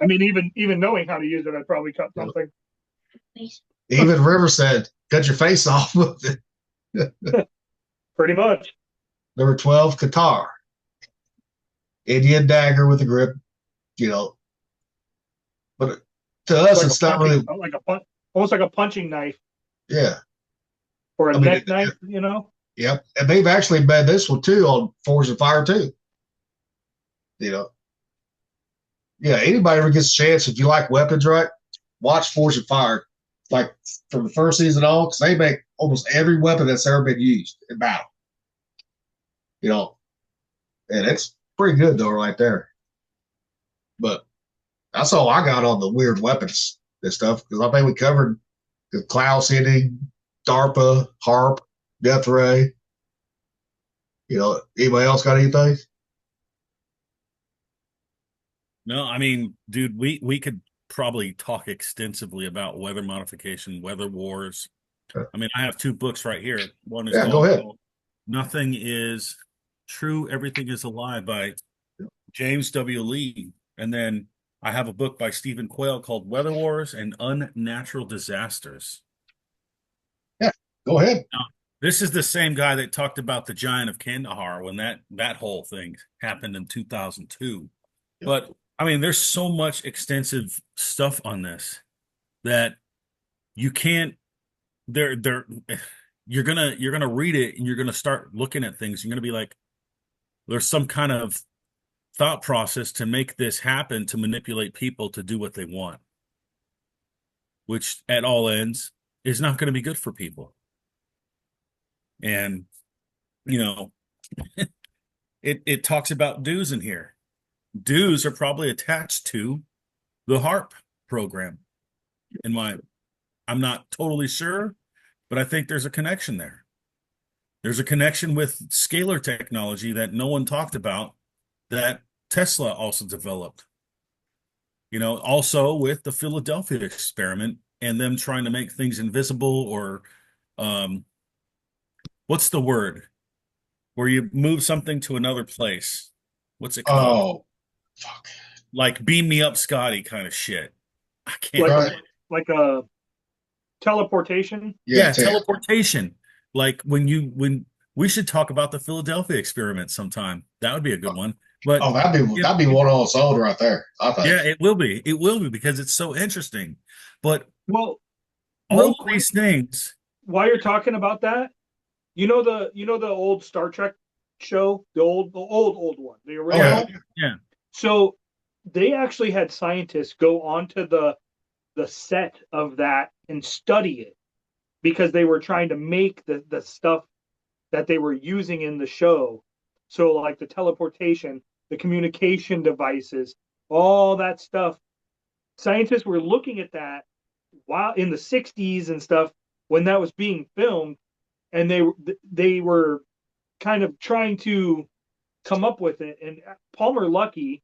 I mean, even knowing how to use it, I'd probably cut something. Even River said, cut your face off with it. Pretty much. Number 12, Qatar. Indian dagger with a grip, you know. But to us, it's not really almost like a punching knife. Yeah. Or a neck knife, you know. Yep. And they've actually made this one too on Forge and Fire too. You know. Yeah, anybody ever gets a chance, if you like weapons, right? Watch Forge and Fire, like from the first season on, because they make almost every weapon that's ever been used in battle. You know, and it's pretty good though, right there. But that's all I got on the weird weapons and stuff, because I think we covered the Klaus hitting, DARPA, HARP, Death Ray. You know, anybody else got anything? No, I mean, dude, we could probably talk extensively about weather modification, weather wars. I mean, I have 2 books right here. One is go ahead. Nothing is True, Everything is a Lie by James W. Lee. And then I have a book by Stephen Quayle called Weather Wars and Unnatural Disasters. Yeah, go ahead. This is the same guy that talked about the Giant of Kandahar when that whole thing happened in 2002. Yep. But I mean, there's so much extensive stuff on this that you can't. They're you're gonna read it and you're gonna start looking at things. You're gonna be like, there's some kind of thought process to make this happen to manipulate people to do what they want, which at all ends is not going to be good for people. And you know, it talks about dues in here. Dues are probably attached to the HARP program. I'm not totally sure, but I think there's a connection there. There's a connection with scalar technology that no one talked about that Tesla also developed. Also with the Philadelphia experiment and them trying to make things invisible or what's the word? Where you move something to another place. What's it called? Oh, fuck. Like beam me up, Scotty kind of shit. I can't. Right. Like a teleportation. Yeah, teleportation. Like when we should talk about the Philadelphia experiment sometime. That would be a good one. But that'd be one on its own right there, I think. Yeah, it will be. It will be because it's so interesting. But Well, all these things. While you're talking about that, you know the old Star Trek show, the old one, the original. Yeah. So they actually had scientists go onto the set of that and study it because they were trying to make the stuff that they were using in the show. So like the teleportation, the communication devices, all that stuff. Scientists were looking at that while in the 60s and stuff when that was being filmed, and they were kind of trying to come up with it. And Palmer Luckey,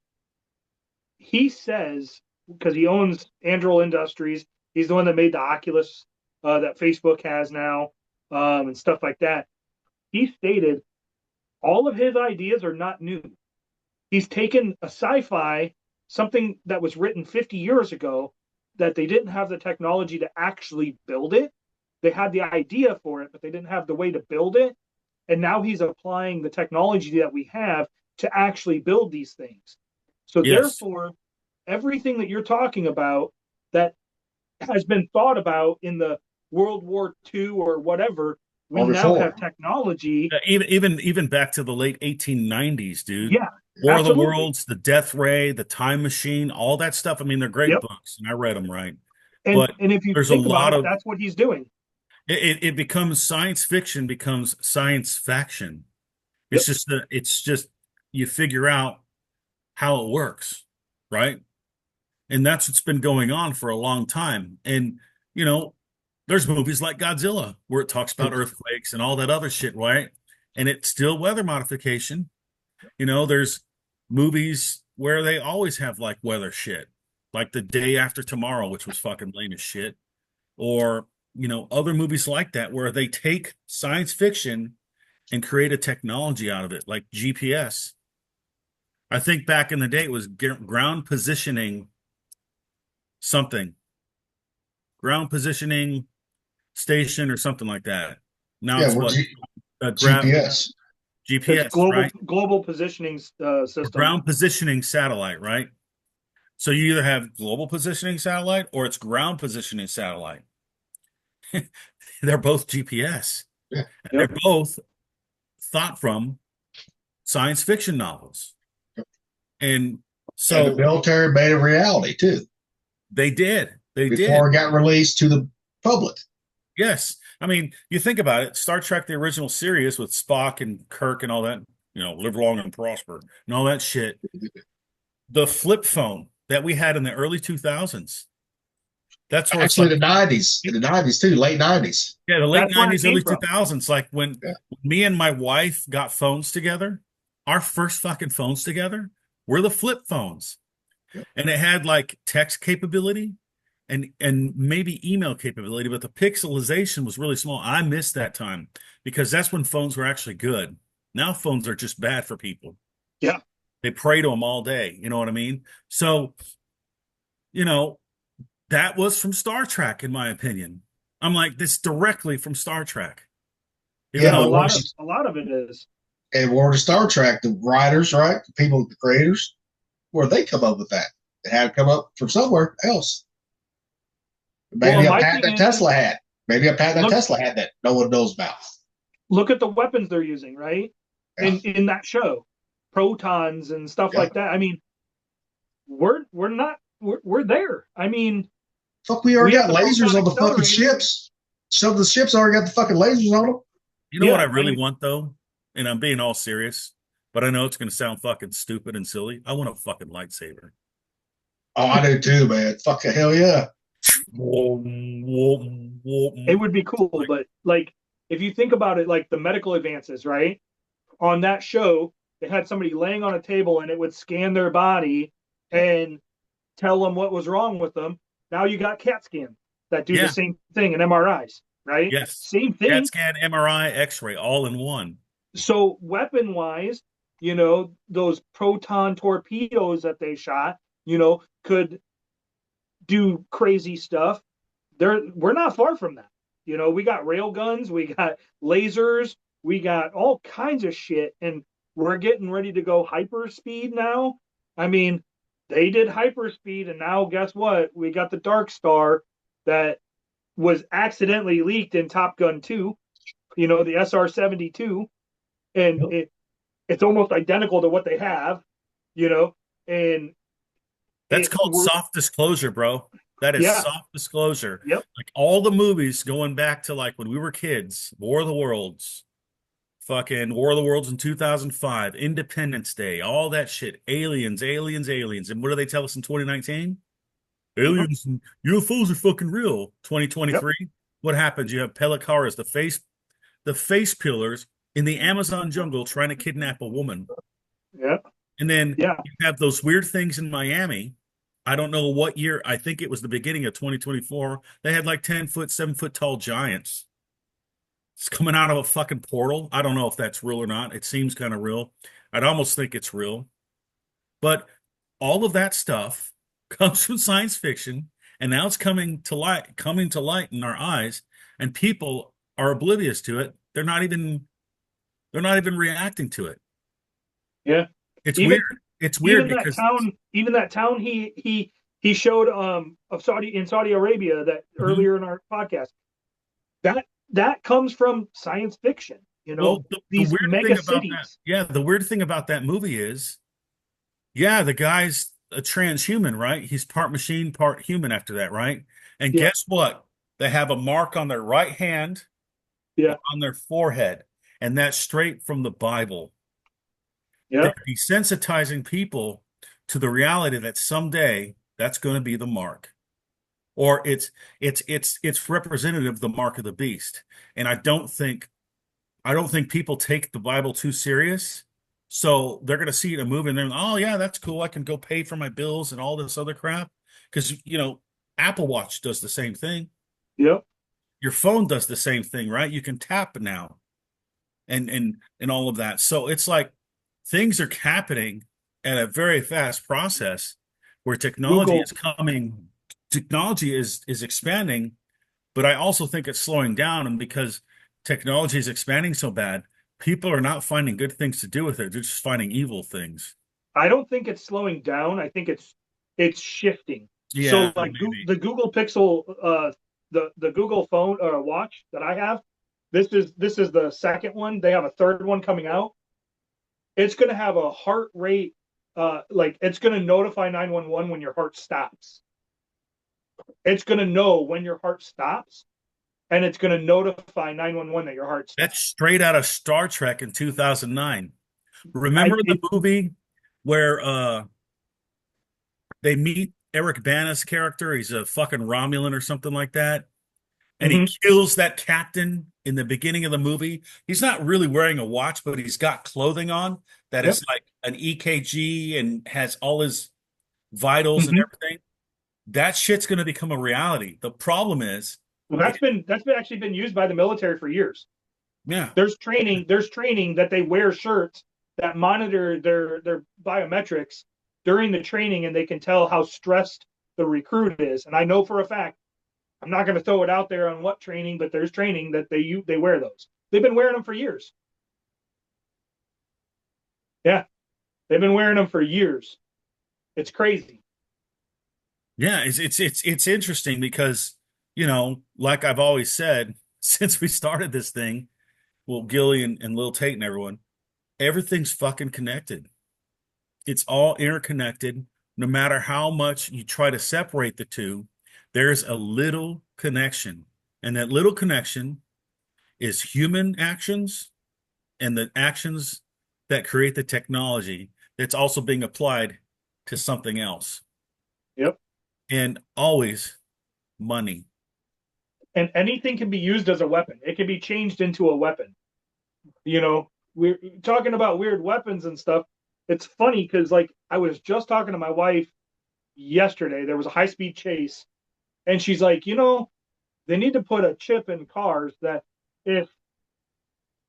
he says, because he owns Anduril Industries, he's the one that made the Oculus that Facebook has now, and stuff like that. He stated all of his ideas are not new. He's taken a sci-fi, something that was written 50 years ago, that they didn't have the technology to actually build it. They had the idea for it, but they didn't have the way to build it. And now he's applying the technology that we have to actually build these things. So Therefore, everything that you're talking about that has been thought about in the World War II or whatever, we now have technology. Even back to the late 1890s, dude. Yeah. War of the Worlds, the Death Ray, the Time Machine, all that stuff. I mean, they're great books, and I read them, right? And if you think about it, that's what he's doing. It becomes science fiction, becomes science faction. It's just you figure out how it works, right? And that's what's been going on for a long time. And there's movies like Godzilla where it talks about earthquakes and all that other shit, right? And it's still weather modification. There's movies where they always have like weather shit, like The Day After Tomorrow, which was fucking lame as shit, or other movies like that where they take science fiction and create a technology out of it, like GPS. I think back in the day it was ground positioning something, ground positioning station or something like that. Now it's what GPS. GPS, global positioning system. Ground positioning satellite, right? So you either have global positioning satellite or it's ground positioning satellite. They're both GPS. Yeah. They're both thought from science fiction novels. Yep. And so the military made a reality too. They did. Before it got released to the public. Yes. I mean, you think about it, Star Trek, the original series with Spock and Kirk and all that, live long and prosper and all that shit. The flip phone that we had in the early 2000s. That's where actually the 90s, in the 90s too, late 90s. Yeah, the late 90s, early 2000s. Like when me and my wife got phones together, our first fucking phones together were the flip phones. Yep. And it had like text capability and maybe email capability, but the pixelization was really small. I missed that time because that's when phones were actually good. Now phones are just bad for people. Yeah. They pray to them all day. You know what I mean? So, that was from Star Trek, in my opinion. I'm like, this directly from Star Trek. Even Yeah, A though well, lot of it is. and where the Star Trek, the writers, right, the people, the creators, where they come up with that? It had to come up from somewhere else. Well, Maybe and a my patent thing that is, Tesla had. Maybe a patent that look Tesla had that no one knows about. look at the weapons they're using, right? Yeah, In that show, protons and stuff yeah. like that. I mean, we're not we're there. I mean, Fuck, we already we have got the lasers proton on the fucking accelerator. ships. Some of the ships already got the fucking lasers on them. you know what I Yeah, I really mean, want though, and I'm being all serious, but I know it's going to sound fucking stupid and silly. I want a fucking lightsaber. Oh, I do too, man. Fucking hell yeah. it would be cool, Like, but like if you think about it, like the medical advances, right? On that show, they had somebody laying on a table and it would scan their body Yeah, and tell them what was wrong with them. Now you got CAT scans that do the yeah, same thing and MRIs, right? yes. Same CAT thing. scan, MRI, X-ray, all in one. So weapon wise, those proton torpedoes that they shot, could do crazy stuff. We're not far from that. We got rail guns, we got lasers, we got all kinds of shit, and we're getting ready to go hyperspeed now. I mean, they did hyperspeed, and now guess what? We got the Dark Star that was accidentally leaked in Top Gun 2, the SR-72, and it's almost identical to what they have, and That's called we're soft disclosure, bro. That is yeah, soft disclosure. yep, Like all the movies going back to like when we were kids, War of the Worlds, fucking War of the Worlds in 2005, Independence Day, all that shit, aliens, aliens, aliens. And what do they tell us in 2019? mhm, Aliens and UFOs are fucking real. yep, 2023, what happens? You have Pelicaras, the face peelers in the Amazon jungle trying to kidnap a woman. yep, And then yeah. you have those weird things in Miami. I don't know what year. I think it was the beginning of 2024. They had like 10-foot, 7-foot tall giants. It's coming out of a fucking portal. I don't know if that's real or not. It seems kind of real. I'd almost think it's real. But all of that stuff comes from science fiction, and now it's coming to light in our eyes, and people are oblivious to it. They're not even reacting to it. Yeah. It's Even weird. It's weird because even that town he showed of Saudi Arabia that Mhm. earlier in our podcast. That comes from science fiction, Well, the these weird mega thing about that, cities. yeah, the weird thing about that movie is, yeah, the guy's a transhuman, right? He's part machine, part human after that, right? And Yeah. guess what? They have a mark on their right hand Yeah. or on their forehead, and that's straight from the Bible. They're Yeah. desensitizing people to the reality that someday that's going to be the mark. Or it's representative of the mark of the beast. And I don't think people take the Bible too serious. So they're going to see it in a movie and they're, oh, yeah, that's cool. I can go pay for my bills and all this other crap. Because, Apple Watch does the same thing. Yep. Your phone does the same thing, right? You can tap now and all of that. So it's like things are happening at a very fast process where Google. technology is expanding, but I also think it's slowing down. And because technology is expanding so bad, people are not finding good things to do with it. They're just finding evil things. I don't think it's slowing down. I think it's shifting. Yeah, So like maybe. the Google Pixel, the Google phone or watch that I have, this is the second one. They have a third one coming out. It's going to have a heart rate, like it's going to notify 911 when your heart stops. It's going to know when your heart stops, and it's going to notify 911 that your heart That's stopped. straight out of Star Trek in 2009. I Remember the it, movie where they meet Eric Bana's character? He's a fucking Romulan or something like that. And he mhm, kills that captain in the beginning of the movie. He's not really wearing a watch, but he's got clothing on that yep. is like an EKG and has all his vitals and Mhm. everything. That shit's going to become a reality. The problem is, Well, it, that's been actually been used by the military for years. yeah, There's training that they wear shirts that monitor their biometrics during the training, and they can tell how stressed the recruit is. And I know for a fact, I'm not going to throw it out there on what training, but there's training that they wear those. They've been wearing them for years. Yeah, they've been wearing them for years. It's crazy. Yeah, it's interesting because, like I've always said, since we started this thing, well, Gilly and Lil Tate and everyone, everything's fucking connected. It's all interconnected. No matter how much you try to separate the two, there's a little connection. And that little connection is human actions and the actions that create the technology that's also being applied to something else. Yep. And always money. And anything can be used as a weapon. It can be changed into a weapon. We're talking about weird weapons and stuff. It's funny because, like, I was just talking to my wife yesterday. There was a high-speed chase, and she's like, they need to put a chip in cars that if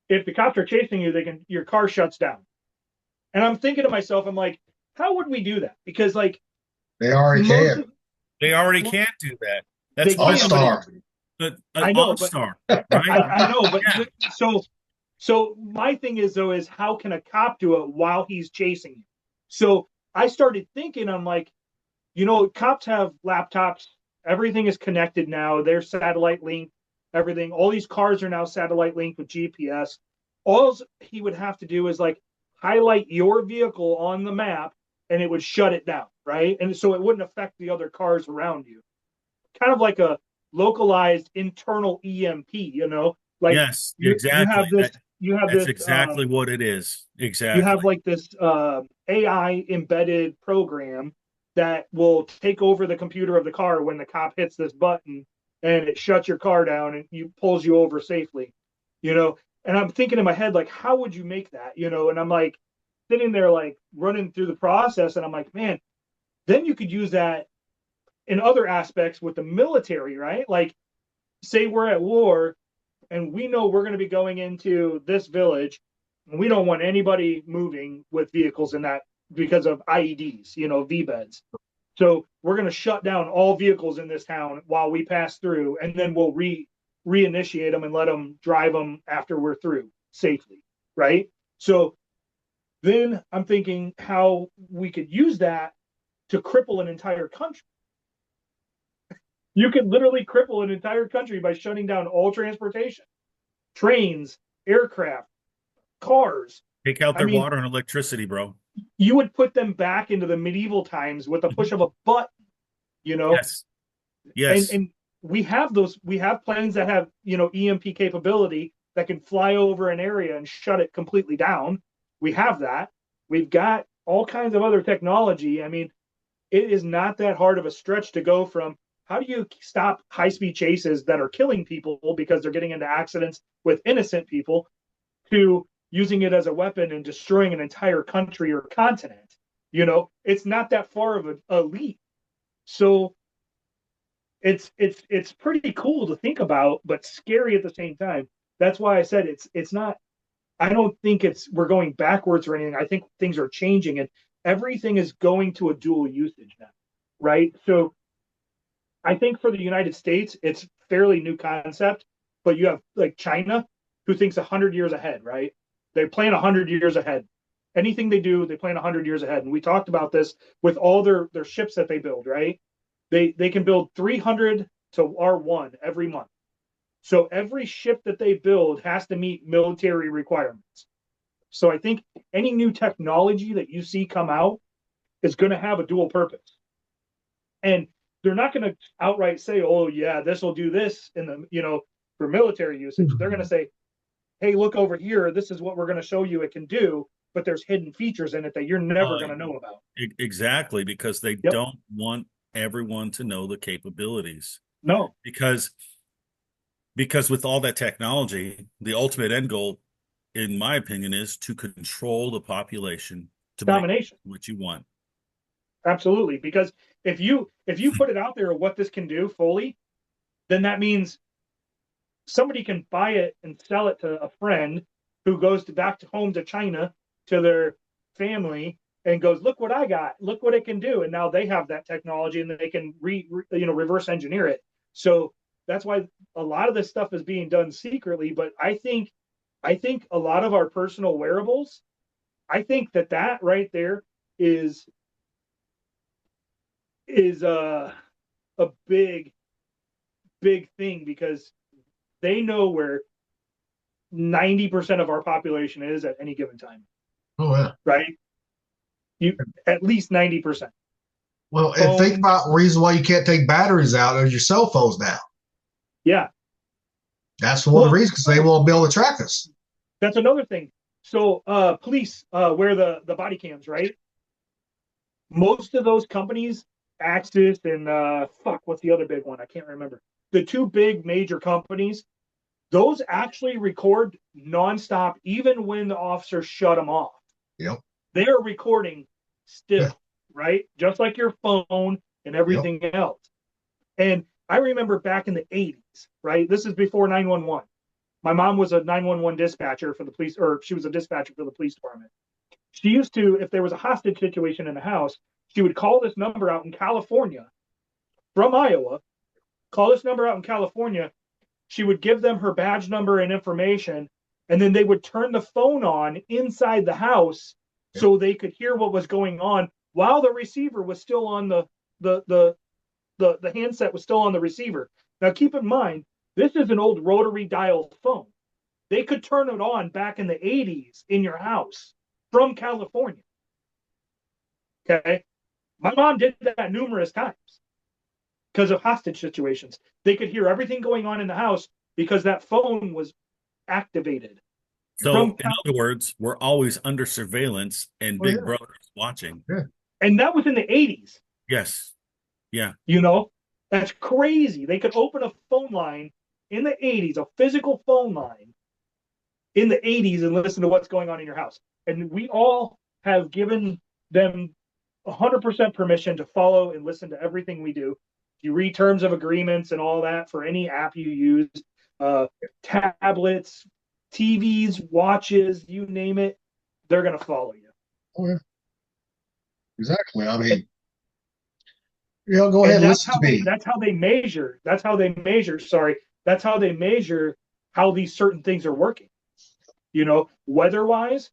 the cops are chasing you, your car shuts down. And I'm thinking to myself, I'm like, how would we do that? Because, like, They already can. They already can't do that. That's OnStar. I know, OnStar, right? I know, but yeah. So my thing is, though, is how can a cop do it while he's chasing you? So I started thinking, I'm like, cops have laptops. Everything is connected now. They're satellite linked. Everything. All these cars are now satellite linked with GPS. All he would have to do is, like, highlight your vehicle on the map, and it would shut it down, right? And so it wouldn't affect the other cars around you. Kind of like a localized internal EMP, Like, yes, exactly. That's exactly what it is. Exactly. You have, like, this AI embedded program that will take over the computer of the car when the cop hits this button, and it shuts your car down and pulls you over safely, And I'm thinking in my head, like, how would you make that, And I'm like sitting there, like, running through the process, and I'm like, man, then you could use that in other aspects with the military, right? Like, say we're at war and we know we're going to be going into this village, and we don't want anybody moving with vehicles in that because of IEDs, VBEDs. So we're going to shut down all vehicles in this town while we pass through, and then we'll reinitiate them and let them drive them after we're through safely, right? So then I'm thinking how we could use that to cripple an entire country. You could literally cripple an entire country by shutting down all transportation, trains, aircraft, cars. Take out their water and electricity, bro. You would put them back into the medieval times with the push of a button, Yes. And we have planes that have, EMP capability that can fly over an area and shut it completely down. We have that. We've got all kinds of other technology. I mean, it is not that hard of a stretch to go from how do you stop high-speed chases that are killing people because they're getting into accidents with innocent people to using it as a weapon and destroying an entire country or continent. It's not that far of a leap. So it's pretty cool to think about, but scary at the same time. That's why I said it's not. I don't think we're going backwards or anything. I think things are changing, and everything is going to a dual usage now, right? So I think for the United States, it's fairly new concept, but you have, like, China, who thinks 100 years ahead, right? They plan 100 years ahead. Anything they do, they plan 100 years ahead. And we talked about this with all their ships that they build, right? They can build 300 to R1 every month. So every ship that they build has to meet military requirements. So I think any new technology that you see come out is going to have a dual purpose. And they're not going to outright say, oh, yeah, this will do this for military usage. They're going to say, hey, look over here. This is what we're going to show you it can do. But there's hidden features in it that you're never going to know about. Exactly, because they don't want everyone to know the capabilities. No. Because with all that technology, the ultimate end goal, in my opinion, is to control the population to domination. Make what you want. Absolutely. Because if you put it out there what this can do fully, then that means somebody can buy it and sell it to a friend who goes back home to China to their family and goes, look what I got, look what it can do. And now they have that technology and they can reverse engineer it. So that's why a lot of this stuff is being done secretly. But I think I think a lot of our personal wearables, I think that right there is a big thing, because they know where 90% of our population is at any given time. Oh yeah. Right? You at least 90%. Well, and think about the reason why you can't take batteries out of your cell phones now. Yeah. That's one of the reasons, because they won't be able to track us. That's another thing. So police wear the body cams, right? Most of those companies, Axis and what's the other big one? I can't remember. The two big major companies, those actually record nonstop, even when the officers shut them off. Yep. They are recording still, Yeah. right? Just like your phone and everything else. And I remember back in the 80s, right? This is before 911. My mom was a 911 dispatcher for the police, or she was a dispatcher for the police department. She used to, if there was a hostage situation in the house, she would call this number out in California from Iowa, call this number out in California. She would give them her badge number and information, and then they would turn the phone on inside the house so they could hear what was going on while the receiver was still on the handset was still on the receiver. Now, keep in mind, this is an old rotary dial phone. They could turn it on back in the 80s in your house from California. Okay. My mom did that numerous times because of hostage situations. They could hear everything going on in the house because that phone was activated. So, in other words, we're always under surveillance and Big Brother is watching. Yeah. And that was in the 80s. Yes. Yeah. You know, that's crazy. They could open a phone line in the 80s, a physical phone line in the 80s, and listen to what's going on in your house. And we all have given them 100% permission to follow and listen to everything we do. You read terms of agreements and all that for any app you use, tablets, TVs, watches, you name it, they're going to follow you. Oh, yeah. Exactly. I mean, go ahead and listen to me. That's how they measure. That's how they measure how these certain things are working. You know, weather-wise,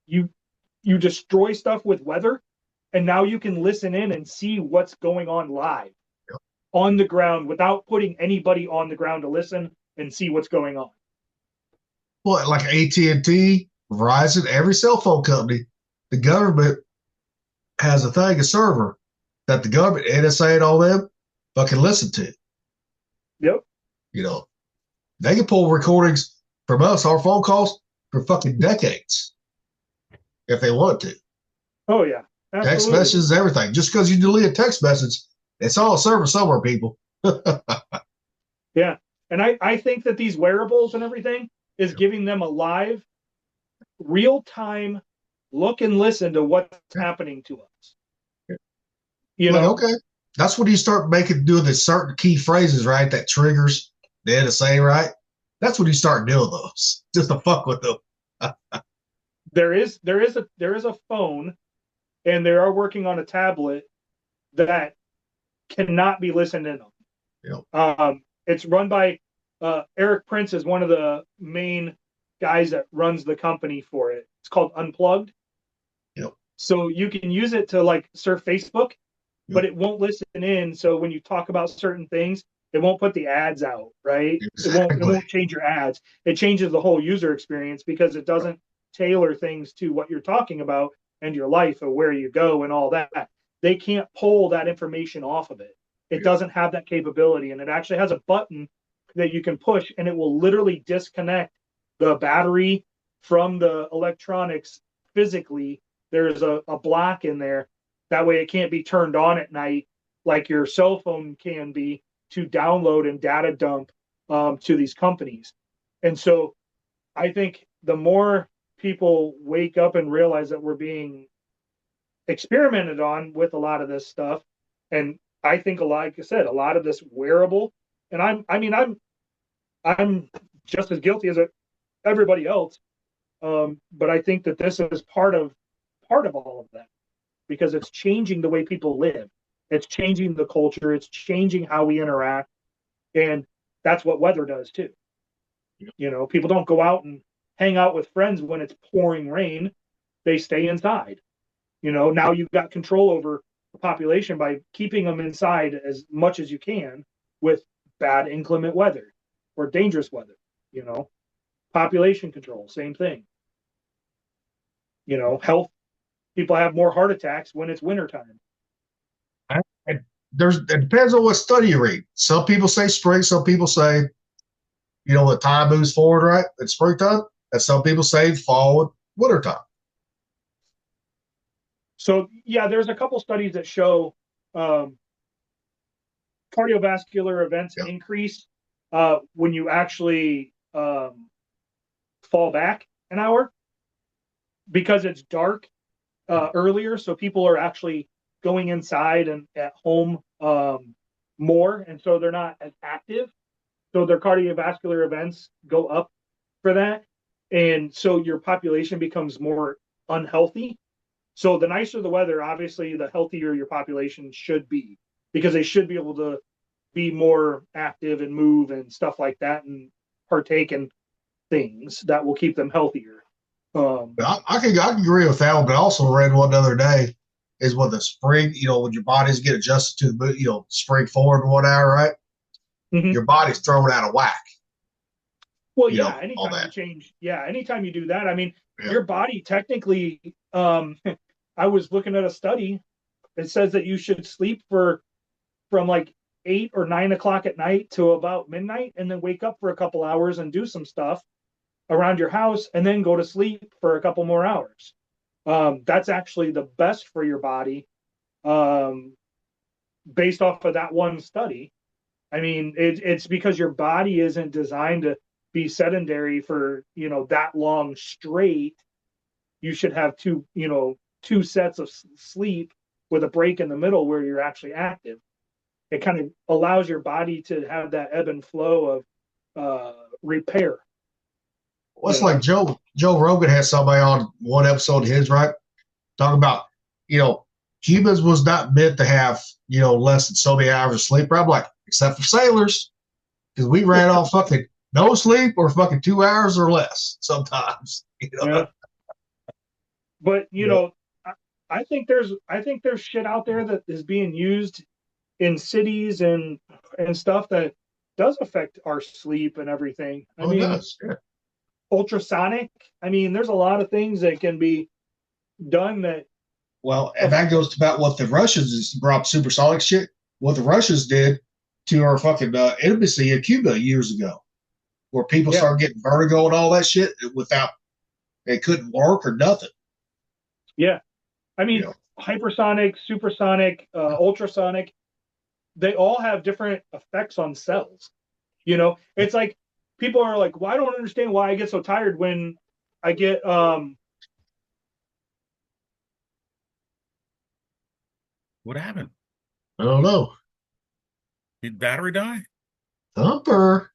you destroy stuff with weather, and now you can listen in and see what's going on live on the ground without putting anybody on the ground to listen and see what's going on. Well, like AT&T, Verizon, every cell phone company, the government has a server that the government, NSA and all them, fucking listen to. Yep. You know, they can pull recordings from us, our phone calls, for fucking decades if they want to. Oh, yeah. Absolutely. Text messages, everything. Just because you delete a text message, it's all a server somewhere, people. Yeah. And I think that these wearables and everything is giving them a live, real-time look and listen to what's happening to us. You know? Okay. That's when you start doing the certain key phrases, right? That triggers the NSA, right? That's when you start doing those, just to fuck with them. There is a phone, and they are working on a tablet that cannot be listened in on. Yep. It's run by Eric Prince is one of the main guys that runs the company for it. It's called Unplugged. Yep. So you can use it to like surf Facebook, but it won't listen in. So when you talk about certain things, it won't put the ads out, right? Exactly. It won't change your ads. It changes the whole user experience because it doesn't tailor things to what you're talking about and your life and where you go and all that. They can't pull that information off of it. It doesn't have that capability, and it actually has a button that you can push, and it will literally disconnect the battery from the electronics physically. There's a block in there. That way it can't be turned on at night like your cell phone can be to download and data dump to these companies. And so I think the more people wake up and realize that we're being experimented on with a lot of this stuff, and I think, like I said, a lot of this wearable, and I'm just as guilty as everybody else, but I think that this is part of all of that, because it's changing the way people live, it's changing the culture, it's changing how we interact, and that's what weather does too. You know, people don't go out and hang out with friends when it's pouring rain. They stay inside. You know, now you've got control over the population by keeping them inside as much as you can with bad inclement weather or dangerous weather. You know, population control, same thing. You know, health, people have more heart attacks when it's wintertime. And it depends on what study you read. Some people say spring, some people say, the time moves forward, right? It's springtime. And some people say fall and wintertime. So yeah, there's a couple studies that show cardiovascular events Yeah. increase when you actually fall back an hour because it's dark earlier. So people are actually going inside and at home more, and so they're not as active. So their cardiovascular events go up for that, and so your population becomes more unhealthy. So the nicer the weather, obviously, the healthier your population should be, because they should be able to be more active and move and stuff like that and partake in things that will keep them healthier. I can agree with that one, but I also read one the other day is when the spring, when your bodies get adjusted to the, spring forward in 1 hour, right? Mhm. Your body's thrown out of whack. Well, You know, yeah, all anytime you that. change, yeah, anytime you do that, I mean, Yeah. your body technically, I was looking at a study. It says that you should sleep from like 8 or 9 o'clock at night to about midnight, and then wake up for a couple hours and do some stuff around your house, and then go to sleep for a couple more hours. That's actually the best for your body, based off of that one study. I mean, it's because your body isn't designed to be sedentary for that long straight. You should have two sets of sleep with a break in the middle where you're actually active. It kind of allows your body to have that ebb and flow of repair. Well, it's like Joe Rogan had somebody on one episode of his, right? Talking about, humans was not meant to have, less than so many hours of sleep. I'm like, except for sailors, because we ran off fucking no sleep or fucking 2 hours or less sometimes. Yeah. But I think there's shit out there that is being used in cities and stuff that does affect our sleep and everything. I mean, it does. Yeah. ultrasonic. I mean, there's a lot of things that can be done that. Well, and that goes to about what the Russians brought supersonic shit. What the Russians did to our fucking embassy in Cuba years ago, where people started getting vertigo and all that shit without it couldn't work or nothing. Yeah, I mean, hypersonic, supersonic, ultrasonic. They all have different effects on cells. It's like people are like, well, I don't understand why I get so tired when I get What happened? I don't know. Did battery die? Thumper.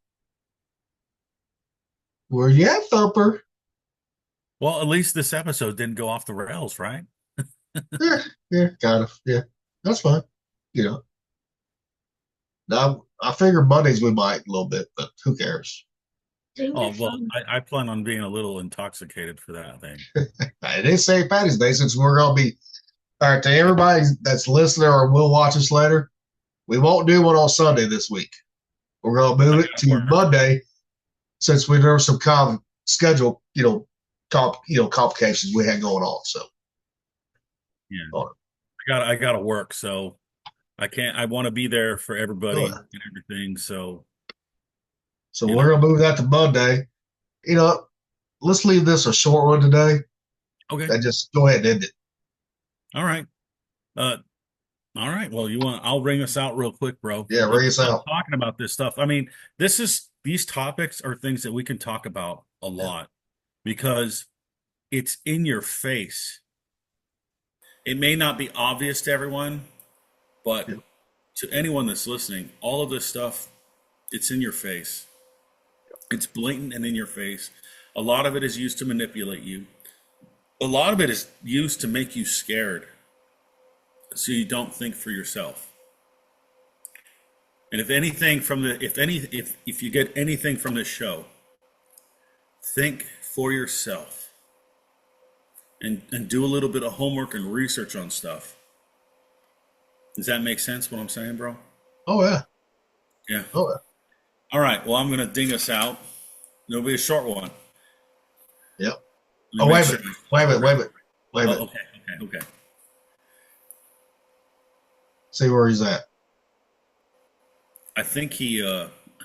Where you at, Thumper? Well, at least this episode didn't go off the rails, right? Yeah, kind of. Yeah, that's fine. Now I figure Mondays we might a little bit, but who cares? Oh, well, I plan on being a little intoxicated for that thing. It is St. Patty's Day, since we're going to be, all right, to everybody that's listening or will watch us later, we won't do one on Sunday this week. We're going to move it to Monday, since there were some kind of schedule, complications we had going on. So, yeah, I got to work, so I can't. I want to be there for everybody and everything. So we're going to move that to Monday. Let's leave this a short one today. Okay. And just go ahead and end it. All right. All right. Well, I'll ring us out real quick, bro. Yeah, ring us out. Talking about this stuff. I mean, these topics are things that we can talk about a lot because it's in your face. It may not be obvious to everyone, but to anyone that's listening, all of this stuff, it's in your face. It's blatant and in your face. A lot of it is used to manipulate you. A lot of it is used to make you scared, so you don't think for yourself. And if you get anything from this show, think for yourself and do a little bit of homework and research on stuff. Does that make sense what I'm saying, bro? Oh yeah. Yeah. Oh yeah. All right. Well, I'm going to ding us out. It'll be a short one. Yep. Let me Oh, make wait a sure- minute. Wait a minute. Wait a minute. Wait a Oh, minute. okay. See where he's at. I think he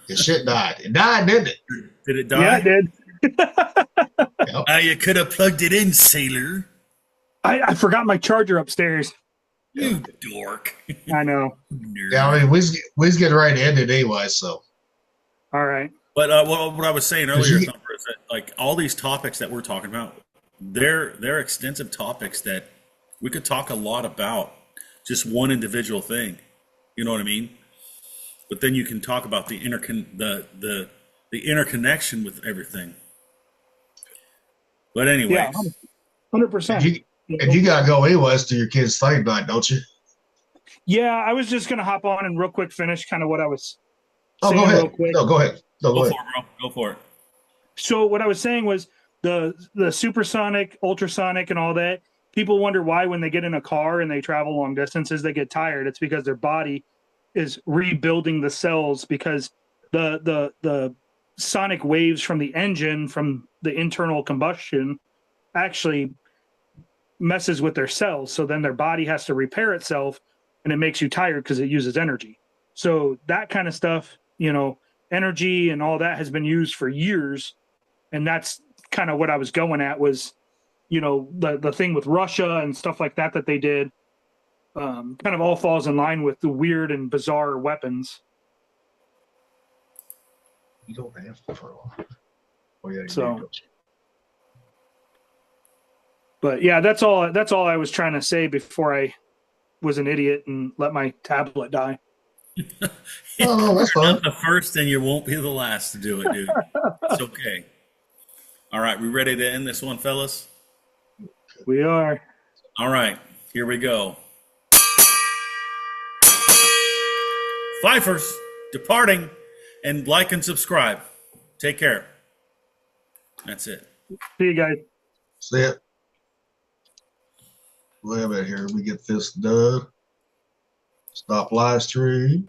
His shit died. It died, didn't it? did it die? Yeah, I did. Yep. You could have plugged it in, sailor. I forgot my charger upstairs. You dork. I know. Nerd. Yeah, I mean, we was getting ready to end it anyway, so. All right. But what I was saying earlier, you- Thumper, is that like all these topics that we're talking about, they're extensive topics that we could talk a lot about just one individual thing. You know what I mean? But then you can talk about the interconnection with everything. But anyway, Yeah, 100%. And you gotta go anyways to your kid's thing tonight, don't you? Yeah, I was just gonna hop on and real quick finish kind of what I was Oh, saying go real ahead. quick. No, go ahead. No, go go for ahead. it, bro. Go for it. So what I was saying was the supersonic, ultrasonic, and all that. People wonder why when they get in a car and they travel long distances they get tired. It's because their body is rebuilding the cells because the sonic waves from the engine from the internal combustion actually messes with their cells. So then their body has to repair itself, and it makes you tired because it uses energy. So that kind of stuff, energy and all that has been used for years. And that's kind of what I was going at was, the thing with Russia and stuff like that they did kind of all falls in line with the weird and bizarre weapons. You don't have to for a while. Oh, yeah, you So- do. But yeah, that's all I was trying to say before I was an idiot and let my tablet die. Oh, no, that's You're fine. not the first, and you won't be the last to do it, dude. It's okay. All right, we ready to end this one, fellas? We are. All right, here we go. Fifers departing, and like and subscribe. Take care. That's it. See you guys. See it. Wait a minute here. We get this done. Stop live stream.